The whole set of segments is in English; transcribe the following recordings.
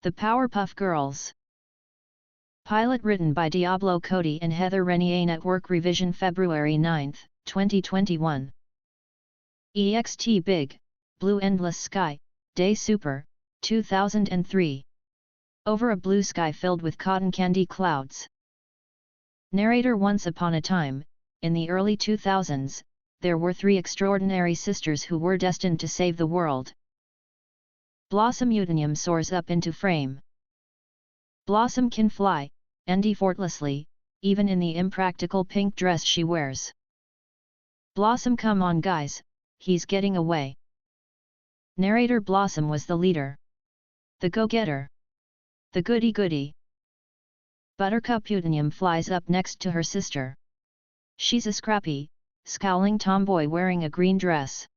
The Powerpuff Girls. Pilot written by Diablo Cody and Heather Renier. Network revision February 9, 2021. EXT Big, Blue Endless Sky, Day Super, 2003. Over a blue sky filled with cotton candy clouds. Narrator. Once upon a time, in the early 2000s, there were three extraordinary sisters who were destined to save the world. Blossom Udinium soars up into frame. Blossom can fly, and effortlessly, even in the impractical pink dress she wears. Blossom. Come on guys, he's getting away. Narrator. Blossom was the leader. The go-getter. The goody-goody. Buttercup Udinium flies up next to her sister. She's a scrappy, scowling tomboy wearing a green dress.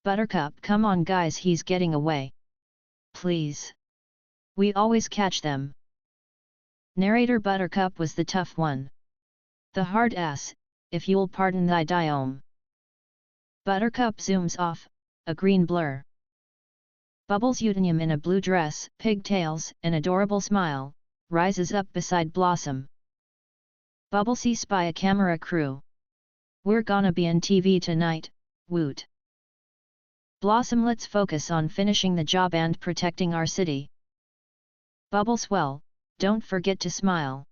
Buttercup. Come on guys, he's getting away. Please. We always catch them. Narrator. Buttercup was the tough one. The hard ass, if you'll pardon thy diome. Buttercup zooms off, a green blur. Bubbles Udinium in a blue dress, pigtails, and adorable smile, rises up beside Blossom. Bubbles spy a camera crew. We're gonna be on TV tonight, woot. Blossom. Let's focus on finishing the job and protecting our city. Bubbles. Well, don't forget to smile.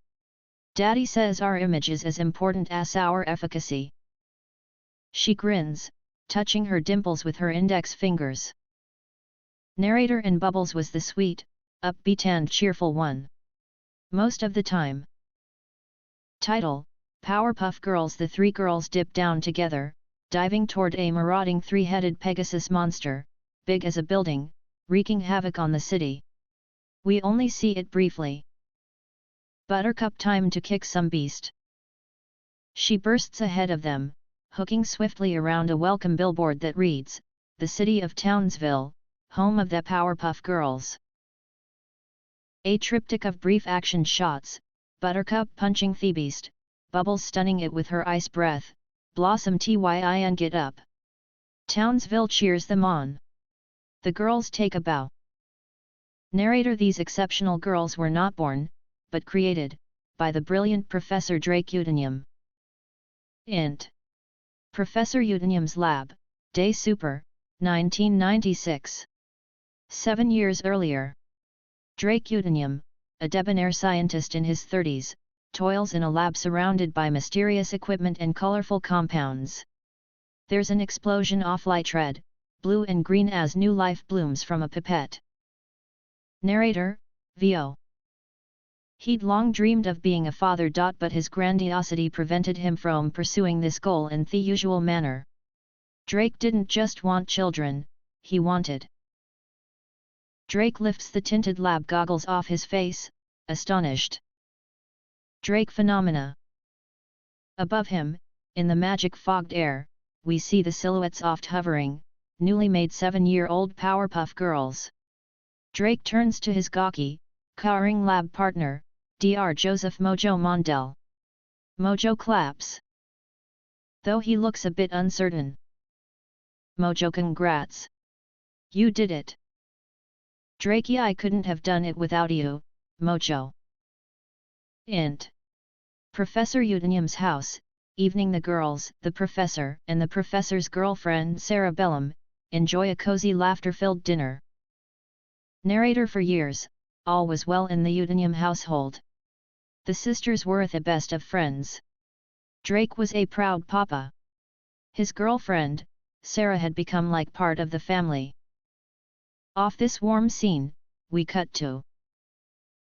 Daddy says our image is as important as our efficacy. She grins, touching her dimples with her index fingers. Narrator. And Bubbles was the sweet, upbeat and cheerful one. Most of the time. Title: Powerpuff Girls. The three girls dip down together, diving toward a marauding three-headed Pegasus monster, big as a building, wreaking havoc on the city. We only see it briefly. Buttercup. Time to kick some beast. She bursts ahead of them, hooking swiftly around a welcome billboard that reads, "The City of Townsville, home of the Powerpuff Girls." A triptych of brief action shots, Buttercup punching Thebeast, Bubbles stunning it with her ice breath, Blossom tyin get up. Townsville cheers them on. The girls take a bow. Narrator. These exceptional girls were not born, but created, by the brilliant Professor Drake Udinium. Int. Professor Udinium's Lab, Day Super, 1996. 7 years earlier. Drake Udinium, a debonair scientist in his 30s, toils in a lab surrounded by mysterious equipment and colorful compounds. There's an explosion off light red, blue and green as new life blooms from a pipette. Narrator. VO. He'd long dreamed of being a father. But his grandiosity prevented him from pursuing this goal in the usual manner. Drake didn't just want children, he wanted. Drake lifts the tinted lab goggles off his face, astonished. Drake phenomena. Above him, in the magic fogged air, we see the silhouettes oft hovering, newly made 7-year-old Powerpuff Girls. Drake turns to his gawky, cowering lab partner, Dr. Joseph Mojo Mondell. Mojo claps. Though he looks a bit uncertain. Mojo. Congrats. You did it. Drake. Yeah, I couldn't have done it without you, Mojo. Int. Professor Udinium's house, evening. The girls, the professor and the professor's girlfriend Sarah Bellum, enjoy a cozy laughter-filled dinner. Narrator. For years, all was well in the Udinium household. The sisters were the best of friends. Drake was a proud papa. His girlfriend, Sarah, had become like part of the family. Off this warm scene, we cut to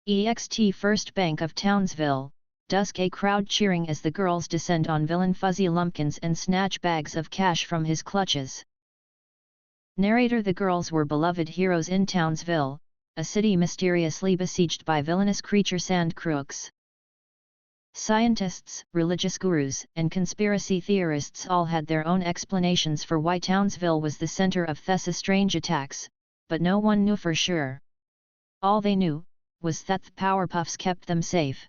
EXT First Bank of Townsville, dusk. A crowd cheering as the girls descend on villain Fuzzy Lumpkins and snatch bags of cash from his clutches. Narrator. The girls were beloved heroes in Townsville, a city mysteriously besieged by villainous creature sand crooks. Scientists, religious gurus, and conspiracy theorists all had their own explanations for why Townsville was the center of these strange attacks, but no one knew for sure. All they knew was that the Powerpuffs kept them safe.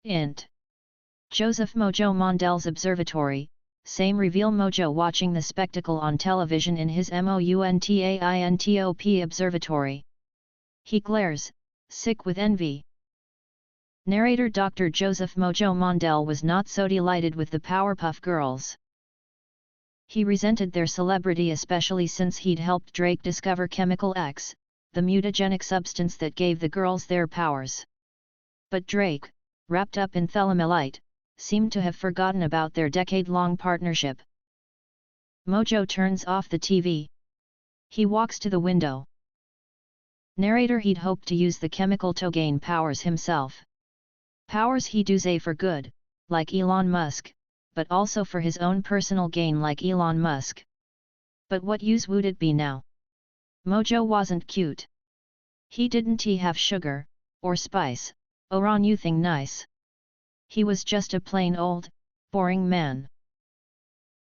Int. Joseph Mojo Mondell's observatory, same reveal. Mojo watching the spectacle on television in his MOUNTAINTOP observatory. He glares, sick with envy. Narrator Dr. Joseph Mojo Mondale was not so delighted with the Powerpuff Girls. He resented their celebrity, especially since he'd helped Drake discover Chemical X, the mutagenic substance that gave the girls their powers. But Drake, wrapped up in thalamelite, seemed to have forgotten about their decade-long partnership. Mojo turns off the TV. He walks to the window. Narrator: he'd hoped to use the chemical to gain powers himself. Powers he'd use for good, like Elon Musk, but also for his own personal gain like Elon Musk. But what use would it be now? Mojo wasn't cute. He didn't have sugar, or spice, or anything nice. He was just a plain old, boring man.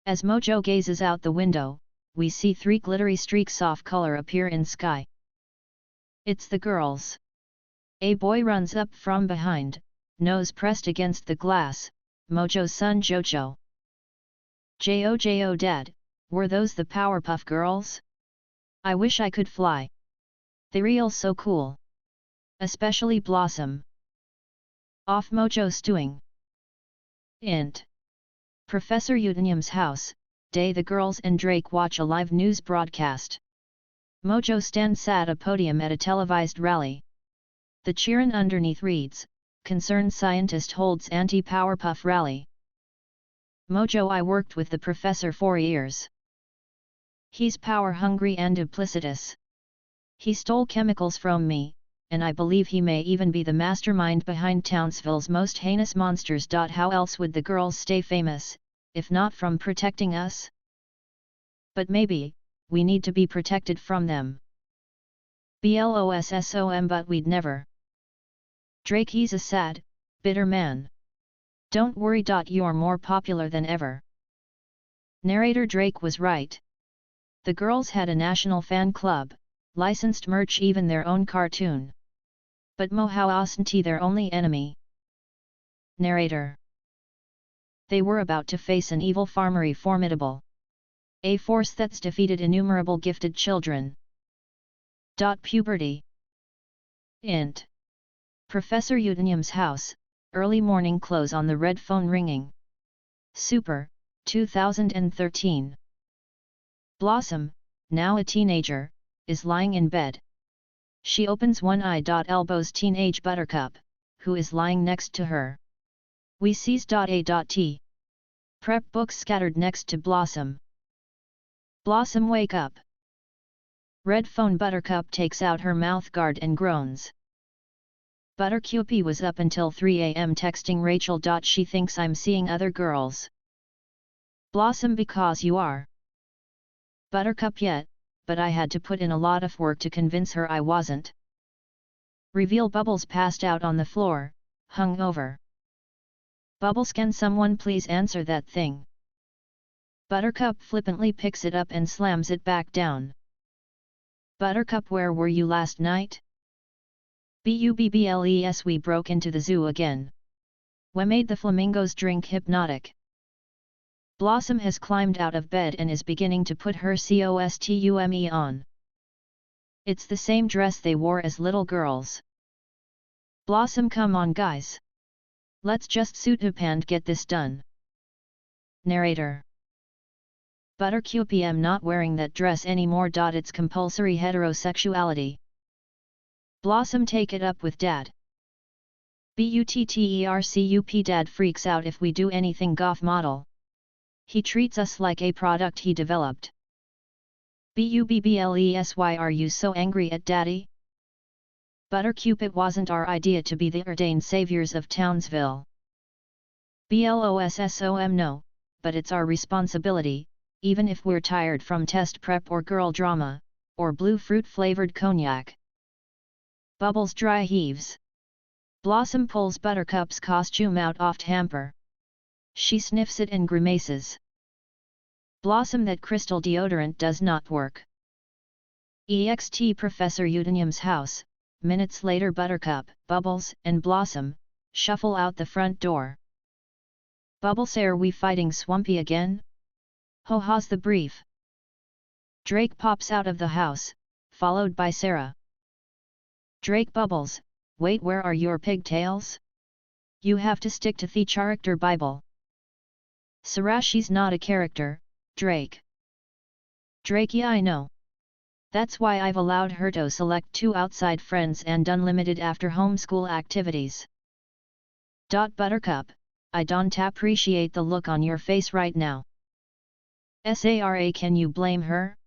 As Mojo gazes out the window, we see 3 glittery streaks of color appear in sky. It's the girls. A boy runs up from behind, nose pressed against the glass, Mojo's son Jojo. Jojo Dad, were those the Powerpuff Girls? I wish I could fly. They real so cool. Especially Blossom. Off Mojo stewing. Int. Professor Utanium's house, day the girls and Drake watch a live news broadcast. Mojo stands at a podium at a televised rally. The cheerin' underneath reads, "Concerned scientist holds anti-Powerpuff rally." Mojo: I worked with the professor for years. He's power-hungry and duplicitous. He stole chemicals from me, and I believe he may even be the mastermind behind Townsville's most heinous monsters. How else would the girls stay famous, if not from protecting us? But maybe, we need to be protected from them. Blossom, but we'd never. Drake: he's a sad, bitter man. Don't worry. You're more popular than ever. Narrator: Drake was right. The girls had a national fan club, licensed merch, even their own cartoon. But how wasn't he their only enemy? Narrator: they were about to face an evil farmery formidable. A force that's defeated innumerable gifted children. Puberty. Int. Professor Utanium's house, early morning close on the red phone ringing. Super, 2013. Blossom, now a teenager, is lying in bed. She opens one eye. Elbows teenage Buttercup, who is lying next to her. We sees A.T. Prep books scattered next to Blossom. Blossom: wake up. Red phone. Buttercup takes out her mouth guard and groans. Buttercup was up until 3 a.m. texting Rachel. She thinks I'm seeing other girls. Blossom: because you are. Buttercup: yet, but I had to put in a lot of work to convince her I wasn't. Reveal: Bubbles passed out on the floor, hung over. Bubbles: can someone please answer that thing? Buttercup flippantly picks it up and slams it back down. Buttercup: where were you last night? Bubbles: we broke into the zoo again. We made the flamingos drink hypnotic. Blossom has climbed out of bed and is beginning to put her costume on. It's the same dress they wore as little girls. Blossom: come on guys. Let's just suit up and get this done. Narrator: Buttercup: I'm not wearing that dress anymore. It's compulsory heterosexuality. Blossom: take it up with Dad. Buttercup: Dad freaks out if we do anything goth model. He treats us like a product he developed. Bubbles: why are you so angry at Daddy? Buttercup: it wasn't our idea to be the ordained saviors of Townsville. Blossom: no, but it's our responsibility, even if we're tired from test prep or girl drama, or blue fruit flavored cognac. Bubbles dry heaves. Blossom pulls Buttercup's costume out off hamper. She sniffs it and grimaces. Blossom: that crystal deodorant does not work. Ext. Professor Utanium's house, minutes later. Buttercup, Bubbles, and Blossom shuffle out the front door. Bubbles: are we fighting Swampy again? How's the brief? Drake pops out of the house, followed by Sarah. Drake Bubbles, wait, where are your pigtails? You have to stick to the character Bible. Sarah, she's not a character, Drake. Drake, yeah, I know. That's why I've allowed her to select 2 outside friends and unlimited after homeschool activities. Buttercup, I don't appreciate the look on your face right now. Sarah, can you blame her?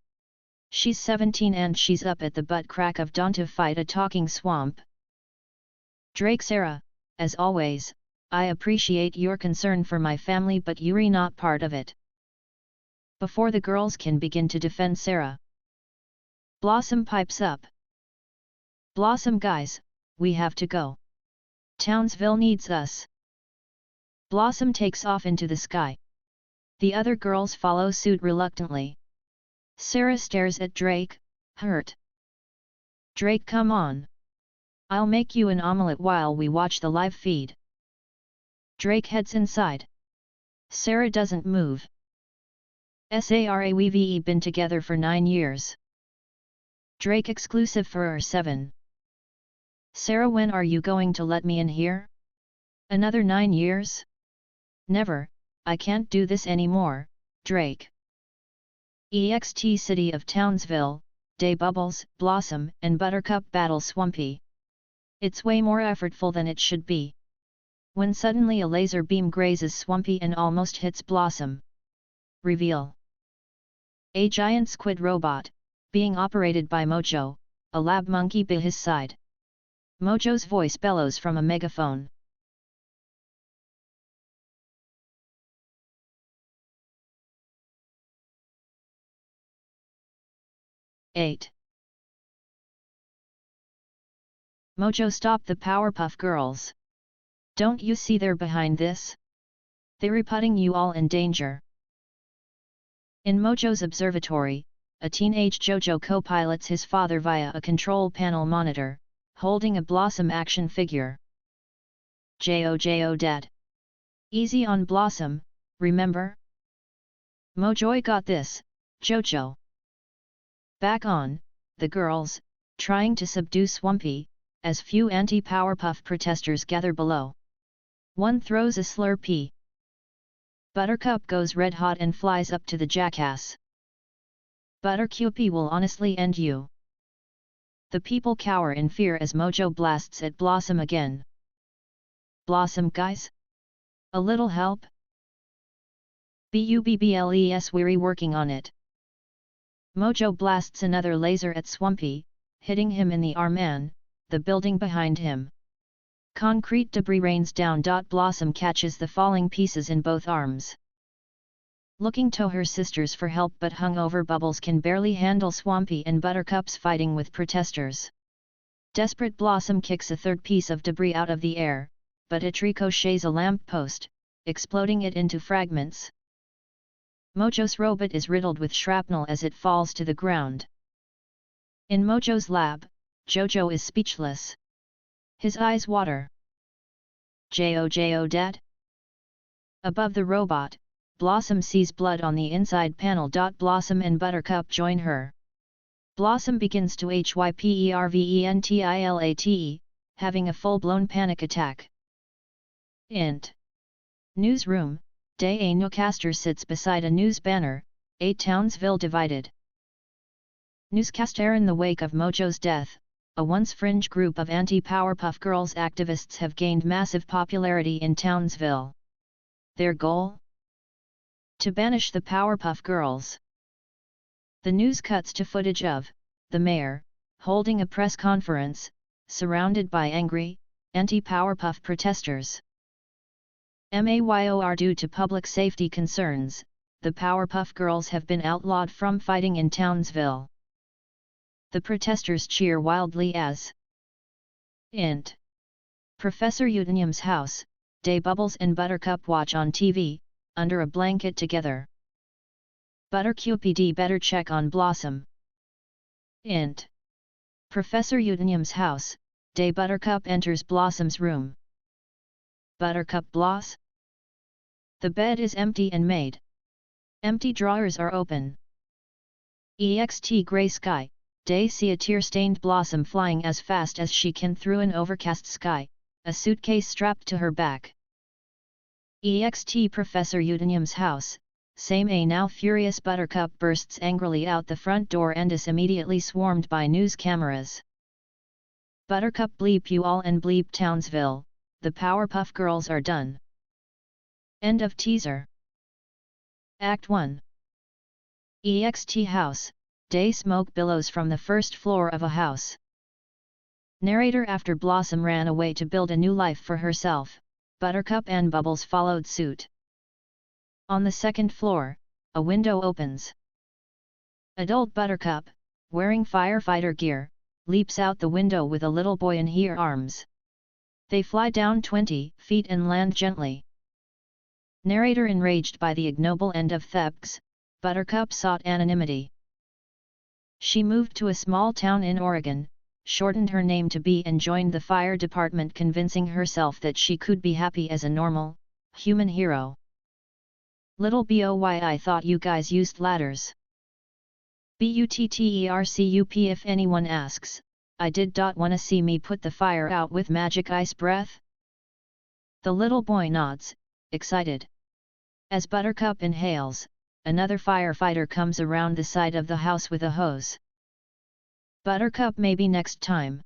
She's 17 and she's up at the butt crack of don't to fight a talking swamp. Drake, Sarah, as always, I appreciate your concern for my family, but you're not part of it. Before the girls can begin to defend Sarah, Blossom pipes up. Blossom, guys, we have to go. Townsville needs us. Blossom takes off into the sky. The other girls follow suit reluctantly. Sarah stares at Drake, hurt. Drake, come on. I'll make you an omelette while we watch the live feed. Drake heads inside. Sarah doesn't move. Sarah, we've been together for 9 years. Drake, exclusive for her 7. Sarah, when are you going to let me in here? Another 9 years? Never, I can't do this anymore, Drake. EXT City of Townsville, Day Bubbles, Blossom and Buttercup battle Swampy. It's way more effortful than it should be. When suddenly a laser beam grazes Swampy and almost hits Blossom. Reveal. A giant squid robot, being operated by Mojo, a lab monkey by his side. Mojo's voice bellows from a megaphone. "8. Mojo, stop the Powerpuff Girls! Don't you see they're behind this? They're putting you all in danger." In Mojo's observatory, a teenage Jojo co-pilots his father via a control panel monitor, holding a Blossom action figure. Jojo Dad. Easy on Blossom, remember? Mojo got this, Jojo. Back on, the girls, trying to subdue Swampy, as few anti-Powerpuff protesters gather below. One throws a Slurpee. Buttercup goes red hot and flies up to the jackass. Buttercup will honestly end you. The people cower in fear as Mojo blasts at Blossom again. Blossom, guys? A little help? Bubbles, we're working on it. Mojo blasts another laser at Swampy, hitting him in the arm and the building behind him. Concrete debris rains down. Blossom catches the falling pieces in both arms. Looking to her sisters for help, but hungover Bubbles can barely handle Swampy and Buttercup's fighting with protesters. Desperate Blossom kicks a third piece of debris out of the air, but it ricochets a lamp post, exploding it into fragments. Mojo's robot is riddled with shrapnel as it falls to the ground. In Mojo's lab, Jojo is speechless. His eyes water. Jojo Dad? Above the robot, Blossom sees blood on the inside panel. Blossom and Buttercup join her. Blossom begins to hyperventilate, having a full-blown panic attack. Int. Newsroom, Day a newscaster sits beside a news banner, 8 Townsville divided. Newscaster. In the wake of Mojo's death, a once fringe group of anti-Powerpuff Girls activists have gained massive popularity in Townsville. Their goal? To banish the Powerpuff Girls. The news cuts to footage of the mayor holding a press conference, surrounded by angry, anti-Powerpuff protesters. Mayor, due to public safety concerns, the Powerpuff Girls have been outlawed from fighting in Townsville. The protesters cheer wildly as Int. Professor Utanium's house, Day Bubbles and Buttercup watch on TV, under a blanket together. Buttercup better check on Blossom. Int. Professor Utanium's house, Day Buttercup enters Blossom's room. Buttercup, Bloss? The bed is empty and made. Empty drawers are open. EXT gray sky, They see a tear-stained Blossom flying as fast as she can through an overcast sky, a suitcase strapped to her back. EXT Professor Udinium's house, same a now furious Buttercup bursts angrily out the front door and is immediately swarmed by news cameras. Buttercup bleep you all and bleep Townsville, the Powerpuff Girls are done. End of teaser. Act 1. EXT house, day smoke billows from the first floor of a house. Narrator After Blossom ran away to build a new life for herself, Buttercup and Bubbles followed suit. On the second floor, a window opens. Adult Buttercup, wearing firefighter gear, leaps out the window with a little boy in her arms. They fly down 20 feet and land gently. Narrator Enraged by the ignoble end of thefts, Buttercup sought anonymity. She moved to a small town in Oregon, shortened her name to B and joined the fire department, convincing herself that she could be happy as a normal, human hero. Little boy, I thought you guys used ladders. Buttercup if anyone asks, I did. Wanna see me put the fire out with magic ice breath? The little boy nods, excited. As Buttercup inhales, another firefighter comes around the side of the house with a hose. Buttercup, maybe next time.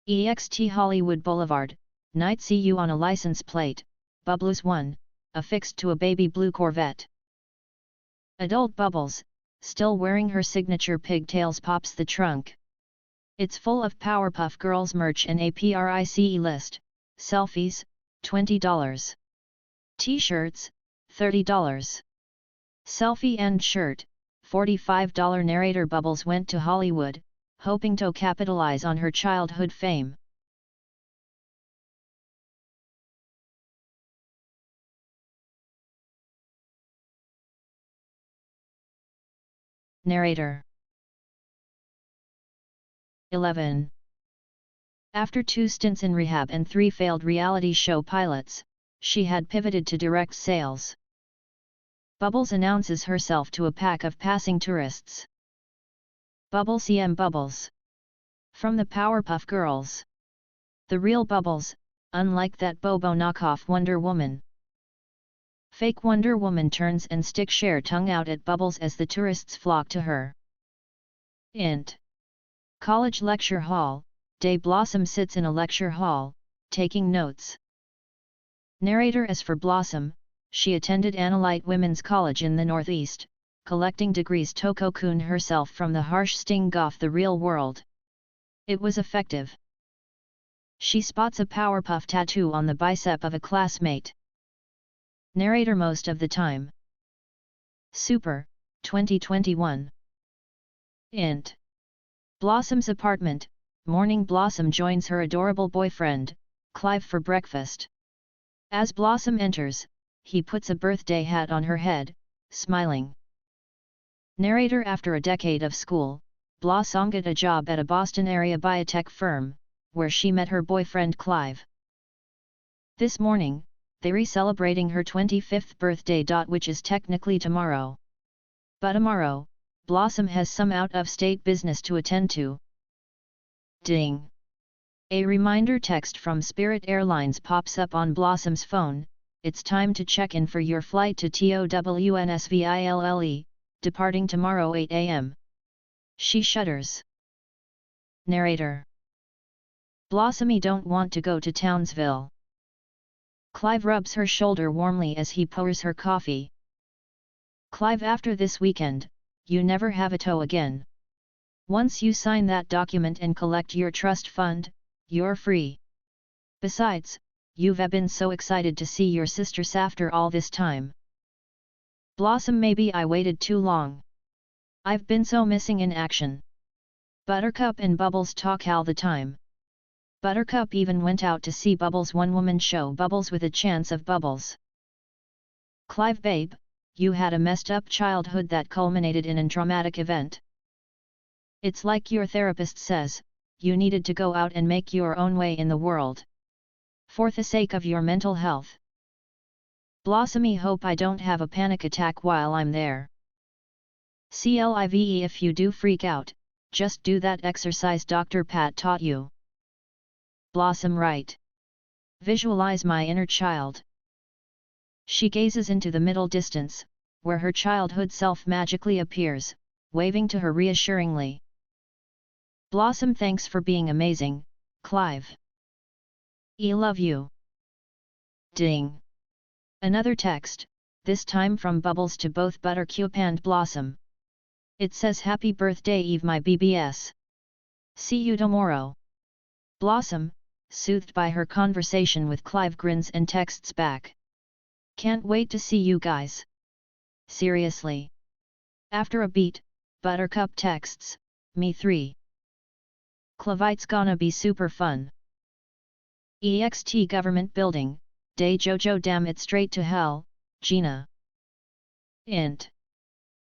EXT Hollywood Boulevard, night. See you on a license plate, Bubbles 1, affixed to a baby blue Corvette. Adult Bubbles, still wearing her signature pigtails, pops the trunk. It's full of Powerpuff Girls merch and a PRICE list, selfies, $20. T-shirts, $30. Selfie and shirt, $45. Narrator Bubbles went to Hollywood, hoping to capitalize on her childhood fame. Narrator 11. After 2 stints in rehab and 3 failed reality show pilots, she had pivoted to direct sales. Bubbles announces herself to a pack of passing tourists. Bubbles Bubbles. From the Powerpuff Girls. The real Bubbles, unlike that Bobo knockoff Wonder Woman. Fake Wonder Woman turns and sticks her tongue out at Bubbles as the tourists flock to her. Int. College Lecture Hall, Day Blossom sits in a lecture hall, taking notes. Narrator As for Blossom, she attended Analyte Women's College in the Northeast, collecting degrees to cocoon herself from the harsh sting of the real world. It was effective. She spots a Powerpuff tattoo on the bicep of a classmate. Narrator Most of the time. Super, 2021. Int. Blossom's apartment, morning. Blossom joins her adorable boyfriend, Clive, for breakfast. As Blossom enters, he puts a birthday hat on her head, smiling. Narrator After a decade of school, Blossom got a job at a Boston area biotech firm, where she met her boyfriend Clive. This morning, they're celebrating her 25th birthday. Which is technically tomorrow. But tomorrow, Blossom has some out-of-state business to attend to. Ding! A reminder text from Spirit Airlines pops up on Blossom's phone. It's time to check in for your flight to TOWNSVILLE, departing tomorrow 8 a.m. She shudders. Narrator. Blossomy don't want to go to Townsville. Clive rubs her shoulder warmly as he pours her coffee. Clive, after this weekend, you never have a toe again. Once you sign that document and collect your trust fund, you're free. Besides, you've been so excited to see your sisters after all this time. Blossom, maybe I waited too long. I've been so missing in action. Buttercup and Bubbles talk all the time. Buttercup even went out to see Bubbles' one-woman show, Bubbles with a Chance of Bubbles. Clive, babe, you had a messed up childhood that culminated in a traumatic event. It's like your therapist says, you needed to go out and make your own way in the world. For the sake of your mental health. Blossomy, hope I don't have a panic attack while I'm there. CLIVE, if you do freak out, just do that exercise Dr. Pat taught you. Blossom right. Visualize my inner child. She gazes into the middle distance, where her childhood self magically appears, waving to her reassuringly. Blossom, thanks for being amazing, Clive. I love you. Ding. Another text, this time from Bubbles to both Buttercup and Blossom. It says happy birthday Eve my BBS. See you tomorrow. Blossom, soothed by her conversation with Clive, grins and texts back. Can't wait to see you guys. Seriously. After a beat, Buttercup texts, me 3. Clive's gonna be super fun. EXT Government Building, Day Jojo damn it straight to hell, Gina. Int.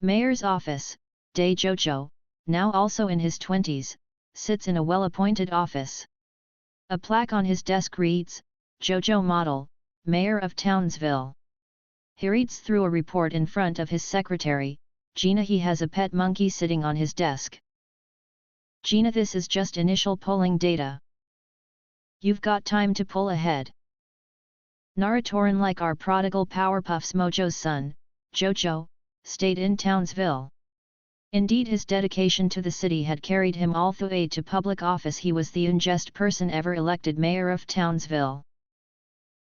Mayor's Office, Day Jojo, now also in his 20s, sits in a well-appointed office. A plaque on his desk reads, Jojo Model, Mayor of Townsville. He reads through a report in front of his secretary, Gina. He has a pet monkey sitting on his desk. Gina, this is just initial polling data. You've got time to pull ahead. Naratoran, like our prodigal Powerpuff's Mojo's son, Jojo, stayed in Townsville. Indeed, his dedication to the city had carried him all the way to public office. He was the youngest person ever elected mayor of Townsville.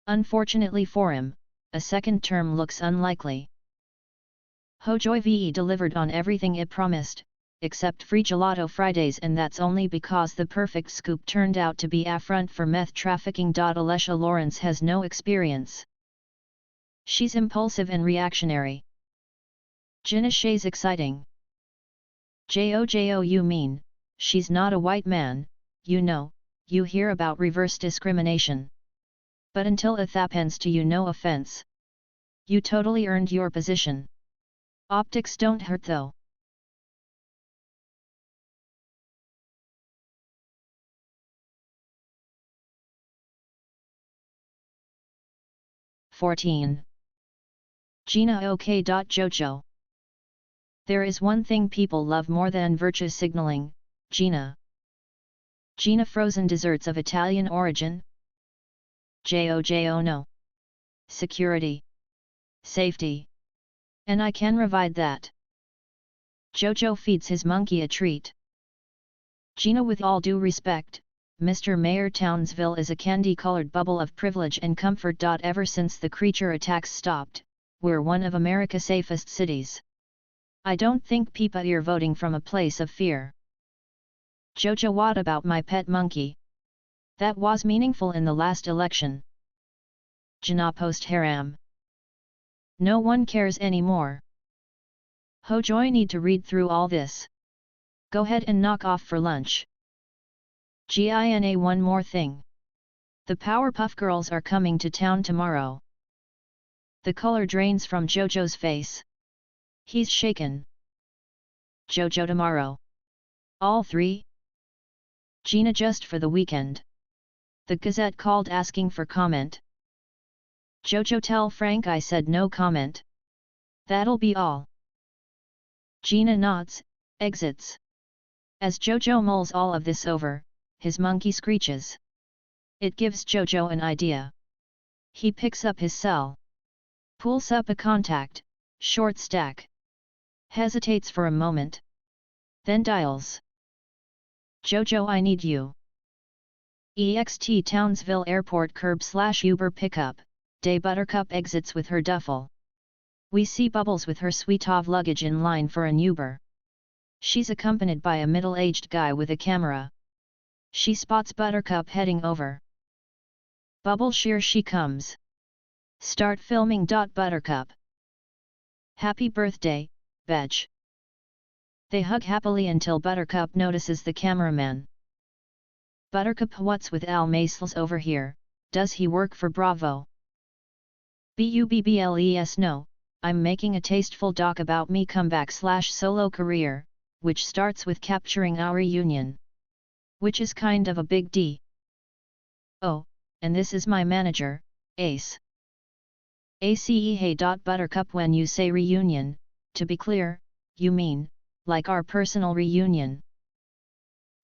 Unfortunately for him, a second term looks unlikely. Hojoy VE delivered on everything it promised, except free gelato Fridays, and that's only because the perfect scoop turned out to be affront for meth trafficking. Alicia Lawrence has no experience. She's impulsive and reactionary. Gina Shay's exciting. Jojo, you mean, she's not a white man, you know, you hear about reverse discrimination. But until it happens to you, no offense. You totally earned your position. Optics don't hurt though. (14) Gina OK. Jojo. There is one thing people love more than virtue signaling, Gina. Gina, frozen desserts of Italian origin. Jojo, no. Security. Safety. And I can provide that. Jojo feeds his monkey a treat. Gina, with all due respect, Mr. Mayor, Townsville is a candy-colored bubble of privilege and comfort. Ever since the creature attacks stopped, we're one of America's safest cities. I don't think people are voting from a place of fear. Jojo, what about my pet monkey? That was meaningful in the last election. Gina, post haram. No one cares anymore. Hojoy, need to read through all this. Go ahead and knock off for lunch. Gina, one more thing. The Powerpuff Girls are coming to town tomorrow. The color drains from Jojo's face. He's shaken. Jojo, tomorrow. All 3? Gina, just for the weekend. The Gazette called asking for comment. Jojo, tell Frank I said no comment. That'll be all. Gina nods, exits. As Jojo mulls all of this over, his monkey screeches. It gives Jojo an idea. He picks up his cell. Pulls up a contact, short stack. Hesitates for a moment. Then dials. Jojo, I need you. EXT Townsville Airport curb/Uber pickup. Day Buttercup exits with her duffel. We see Bubbles with her suite of luggage in line for an Uber. She's accompanied by a middle-aged guy with a camera. She spots Buttercup heading over. Bubbles, here she comes. Start filming. Buttercup. Happy birthday, Betch. They hug happily until Buttercup notices the cameraman. Buttercup, what's with Al Maisels over here, does he work for Bravo? Bubbles, no, I'm making a tasteful doc about me comeback/solo career, which starts with capturing our reunion. Which is kind of a big D. Oh, and this is my manager, Ace. Ace. Hey. Buttercup, when you say reunion, to be clear, you mean, like our personal reunion.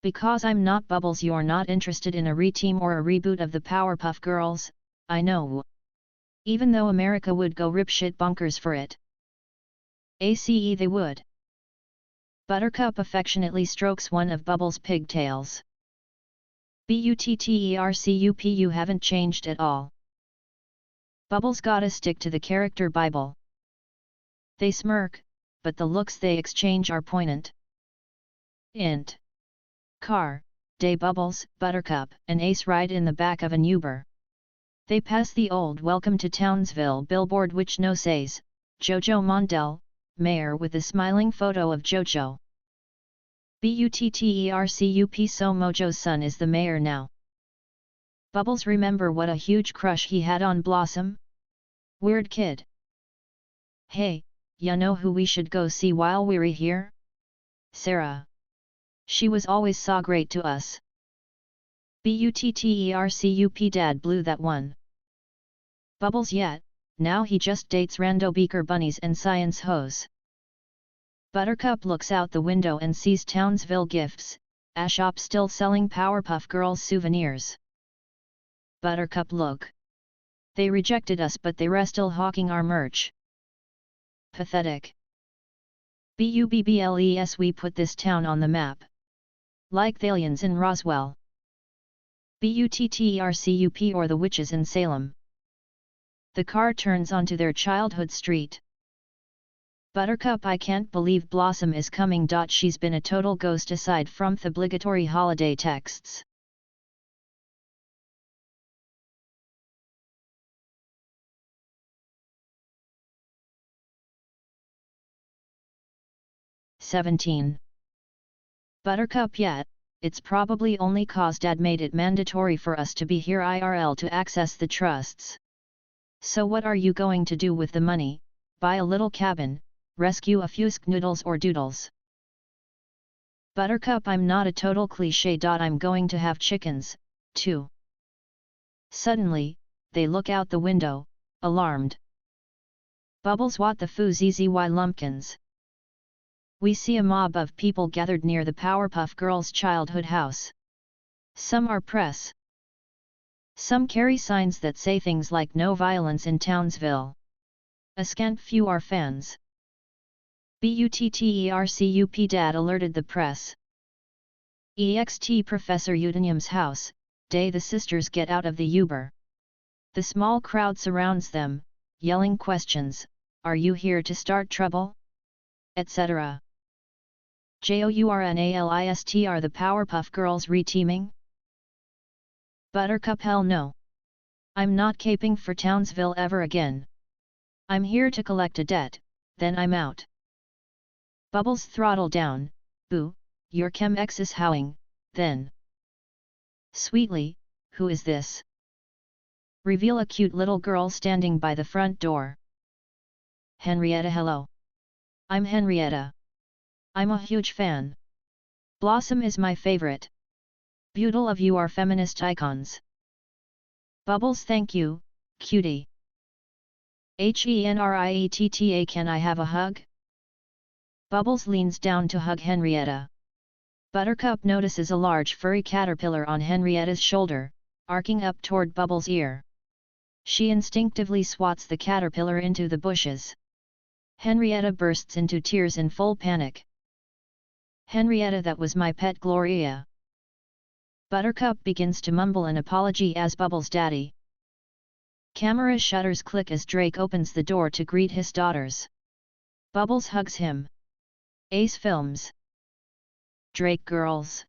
Because I'm not Bubbles, you're not interested in a reteam or a reboot of the Powerpuff Girls, I know. Even though America would go ripshit bonkers for it. ACE they would. Buttercup affectionately strokes one of Bubbles' pigtails. Buttercup, you haven't changed at all. Bubbles gotta stick to the character Bible. They smirk, but the looks they exchange are poignant. Int. Car, day Bubbles, Buttercup, and Ace ride in the back of an Uber. They pass the old Welcome to Townsville billboard which no says, Jojo Mondell, mayor with a smiling photo of Jojo. Buttercup so Mojo's son is the mayor now. Bubbles remember what a huge crush he had on Blossom? Weird kid. Hey, ya know who we should go see while we're here? Sarah. She was always so great to us. Buttercup dad blew that one. Bubbles yet, now he just dates rando beaker bunnies and science hoes. Buttercup looks out the window and sees Townsville Gifts, a shop still selling Powerpuff Girls souvenirs. Buttercup look. They rejected us but they're still hawking our merch. Pathetic. Bubbles we put this town on the map. Like the aliens in Roswell. Buttercup or the witches in Salem. The car turns onto their childhood street. Buttercup, I can't believe Blossom is coming. She's been a total ghost aside from the obligatory holiday texts. Buttercup yet, it's probably only cause Dad made it mandatory for us to be here IRL to access the trusts. So what are you going to do with the money? Buy a little cabin, rescue a few sknoodles or doodles. Buttercup, I'm not a total cliché. I'm going to have chickens, too. Suddenly, they look out the window, alarmed. Bubbles, what the foozy lumpkins? We see a mob of people gathered near the Powerpuff Girls' childhood house. Some are press. Some carry signs that say things like no violence in Townsville. A scant few are fans. Buttercup dad alerted the press. Ext Professor Udinium's house, day the sisters get out of the Uber. The small crowd surrounds them, yelling questions, are you here to start trouble? Etc. Journalist, are the Powerpuff Girls reteaming? Buttercup, hell no. I'm not caping for Townsville ever again. I'm here to collect a debt, then I'm out. Bubbles, throttle down, boo, your chem X is howling, then. Sweetly, who is this? Reveal a cute little girl standing by the front door. Henrietta, hello. I'm Henrietta. I'm a huge fan. Blossom is my favorite. Beautiful of you are feminist icons. Bubbles, thank you, cutie. Henrietta, can I have a hug? Bubbles leans down to hug Henrietta. Buttercup notices a large furry caterpillar on Henrietta's shoulder, arcing up toward Bubbles' ear. She instinctively swats the caterpillar into the bushes. Henrietta bursts into tears in full panic. Henrietta, that was my pet Gloria. Buttercup begins to mumble an apology as Bubbles' daddy. Camera shutters click as Drake opens the door to greet his daughters. Bubbles hugs him. Ace films. Drake girls.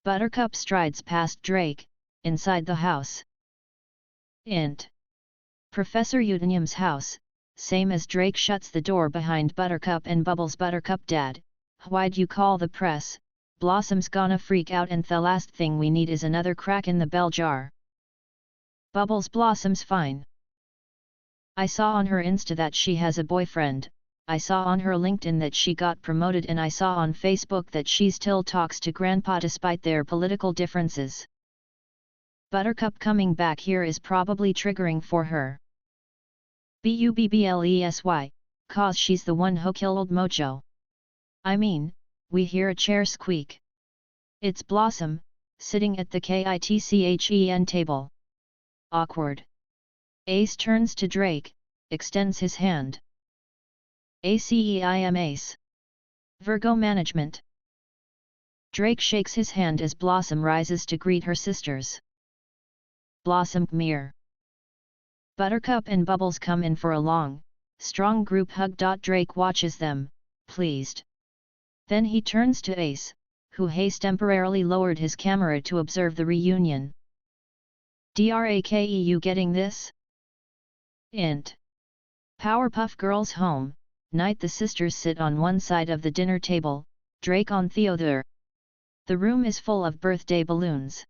Buttercup strides past Drake, inside the house. Int. Professor Udinium's house, same as Drake shuts the door behind Buttercup and Bubbles. Buttercup, dad, why'd you call the press? Blossom's gonna freak out and the last thing we need is another crack in the bell jar. Bubbles, Blossom's fine. I saw on her Insta that she has a boyfriend, I saw on her LinkedIn that she got promoted, and I saw on Facebook that she still talks to Grandpa despite their political differences. Buttercup coming back here is probably triggering for her. Bubblesy, cause she's the one who killed Mojo. I mean, we hear a chair squeak. It's Blossom, sitting at the KITCHEN table. Awkward. Ace turns to Drake, extends his hand. ACEIM Ace. Virgo Management. Drake shakes his hand as Blossom rises to greet her sisters. Blossom Mir. Buttercup and Bubbles come in for a long, strong group hug. Drake watches them, pleased. Then he turns to Ace, who has temporarily lowered his camera to observe the reunion. Drake, you getting this? Int. Powerpuff Girls home, night. The sisters sit on one side of the dinner table, Drake on the other. The room is full of birthday balloons.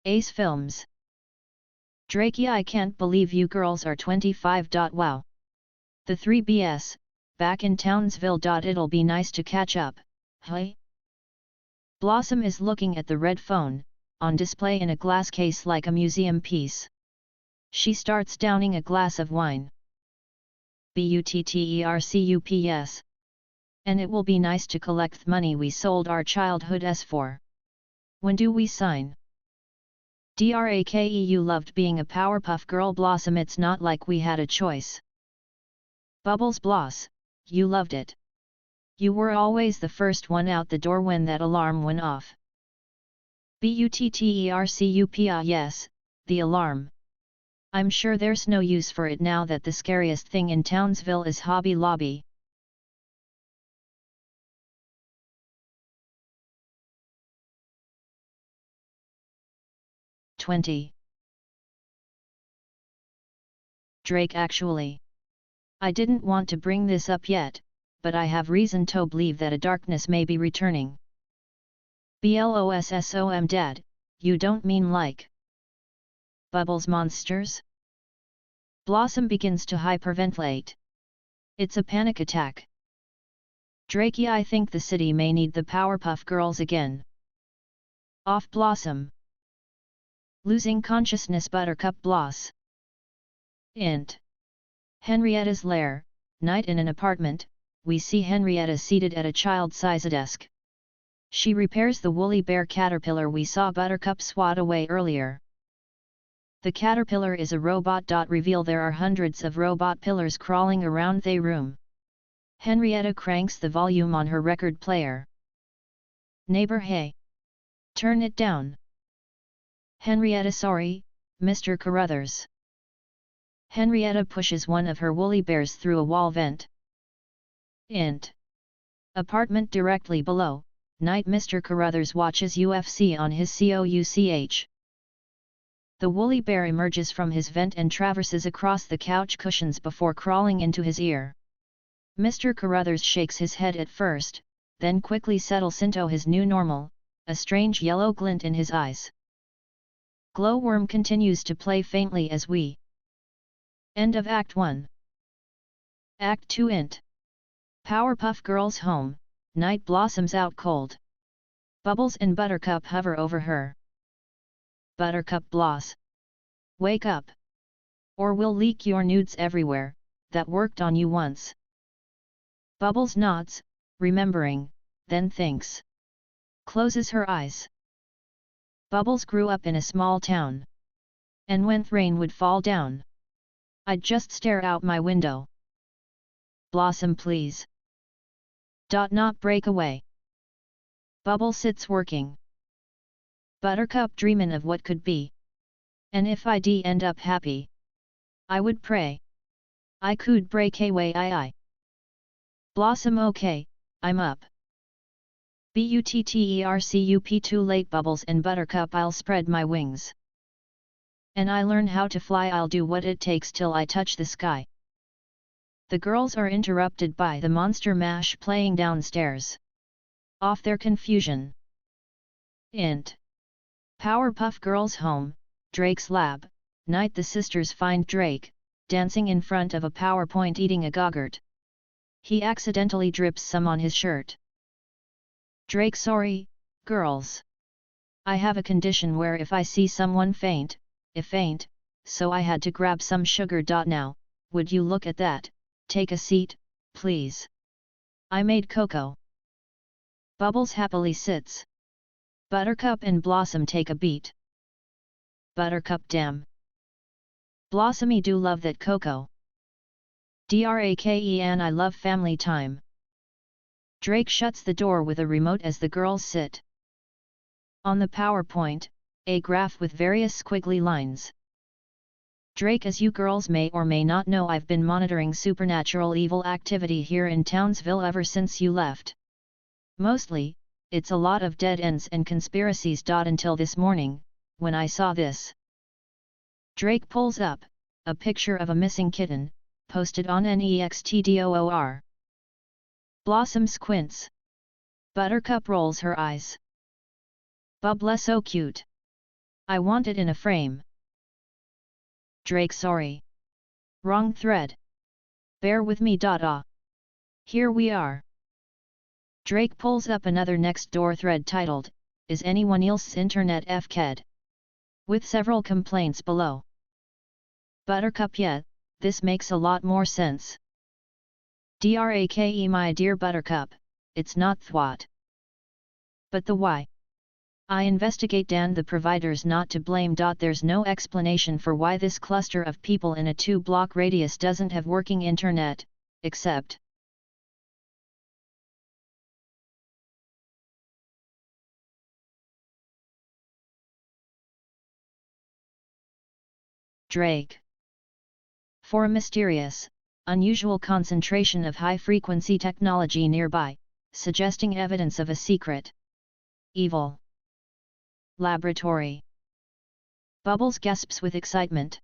Ace films. Drakey, I can't believe you girls are 25. Wow. The 3BS, back in Townsville. It'll be nice to catch up, hey? Blossom is looking at the red phone, on display in a glass case like a museum piece. She starts downing a glass of wine. Buttercups. And it will be nice to collect the money we sold our childhoods for. When do we sign? Drake, you loved being a Powerpuff Girl. Blossom, it's not like we had a choice. Bubbles, Bloss, you loved it. You were always the first one out the door when that alarm went off. Buttercups, yes, the alarm. I'm sure there's no use for it now that the scariest thing in Townsville is Hobby Lobby. Drake, actually. I didn't want to bring this up yet, but I have reason to believe that a darkness may be returning. Blossom, Dad, you don't mean like Bubbles monsters? Blossom begins to hyperventilate. It's a panic attack. Drakey, I think the city may need the Powerpuff Girls again. Off Blossom. Losing consciousness. Buttercup, Bloss. Int. Henrietta's lair, night. In an apartment, we see Henrietta seated at a child-sized desk. She repairs the woolly bear caterpillar we saw Buttercup swat away earlier. The caterpillar is a robot. Reveal there are hundreds of robot pillars crawling around the room. Henrietta cranks the volume on her record player. Neighbor, hey! Turn it down. Henrietta, sorry, Mr. Carruthers. Henrietta pushes one of her woolly bears through a wall vent. Int. Apartment directly below, night. Mr. Carruthers watches UFC on his couch. The woolly bear emerges from his vent and traverses across the couch cushions before crawling into his ear. Mr. Carruthers shakes his head at first, then quickly settles into his new normal, a strange yellow glint in his eyes. Glowworm continues to play faintly as we. End of Act 1. Act 2. Int. Powerpuff Girls home, night. Blossoms out cold. Bubbles and Buttercup hover over her. Buttercup, Bloss. Wake up. Or we'll leak your nudes everywhere, that worked on you once. Bubbles nods, remembering, then thinks. Closes her eyes. Bubbles grew up in a small town. And when rain would fall down, I'd just stare out my window. Blossom, please. Not break away. Bubble sits working. Buttercup dreamin' of what could be. And if I'd end up happy, I would pray I could break away. I. Blossom, okay, I'm up. Buttercup, too late. Bubbles and Buttercup, I'll spread my wings. And I learn how to fly. I'll do what it takes till I touch the sky. The girls are interrupted by the Monster Mash playing downstairs. Off their confusion. Int. Powerpuff Girls home, Drake's lab, night. The sisters find Drake, dancing in front of a PowerPoint eating a gogurt. He accidentally drips some on his shirt. Drake, sorry, girls. I have a condition where if I see someone faint, so I had to grab some sugar. Now, would you look at that? Take a seat, please. I made cocoa. Bubbles happily sits. Buttercup and Blossom take a beat. Buttercup damn. Blossomy do love that cocoa. Drake and I love family time. Drake shuts the door with a remote as the girls sit. On the PowerPoint, a graph with various squiggly lines. Drake, as you girls may or may not know, I've been monitoring supernatural evil activity here in Townsville ever since you left. Mostly, it's a lot of dead ends and conspiracies. Until this morning, when I saw this. Drake pulls up a picture of a missing kitten, posted on Nextdoor. Blossom squints. Buttercup rolls her eyes. Bubble so cute. I want it in a frame. Drake, sorry. Wrong thread. Bear with me. Here we are. Drake pulls up another Nextdoor thread titled, Is anyone else's internet f-ked? With several complaints below. Buttercup, yeah, this makes a lot more sense. Drake, my dear Buttercup, it's not thwat. But the why? I investigate Dan, the provider's not to blame. There's no explanation for why this cluster of people in a 2-block radius doesn't have working internet, except Drake. For a mysterious, unusual concentration of high-frequency technology nearby, suggesting evidence of a secret, evil laboratory. Bubbles gasps with excitement.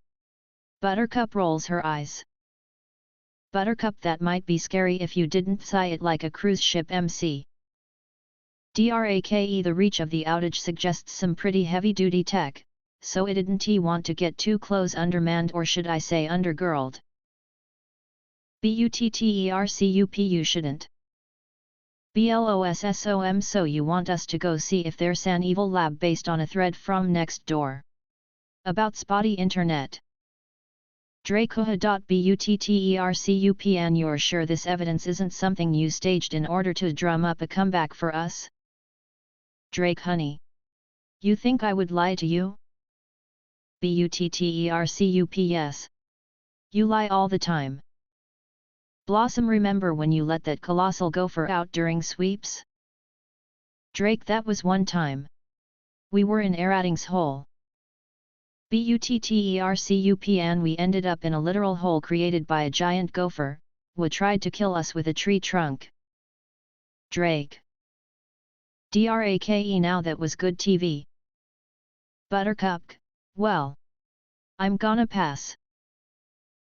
Buttercup rolls her eyes. Buttercup, that might be scary if you didn't say it like a cruise ship MC. Drake, the reach of the outage suggests some pretty heavy-duty tech, so it didn't want to get too close. Undermanned, or should I say undergirled? Buttercup, you shouldn't. Blossom, so you want us to go see if there's an evil lab based on a thread from Nextdoor about spotty internet. Drake, buttercup, and you're sure this evidence isn't something you staged in order to drum up a comeback for us? Drake, honey. You think I would lie to you? Buttercup, yes. You lie all the time. Blossom, remember when you let that colossal gopher out during sweeps? Drake, that was one time. We were in Erating's hole. Buttercup, and we ended up in a literal hole created by a giant gopher, who tried to kill us with a tree trunk. Drake. Drake, now that was good TV. Buttercup, well. I'm gonna pass.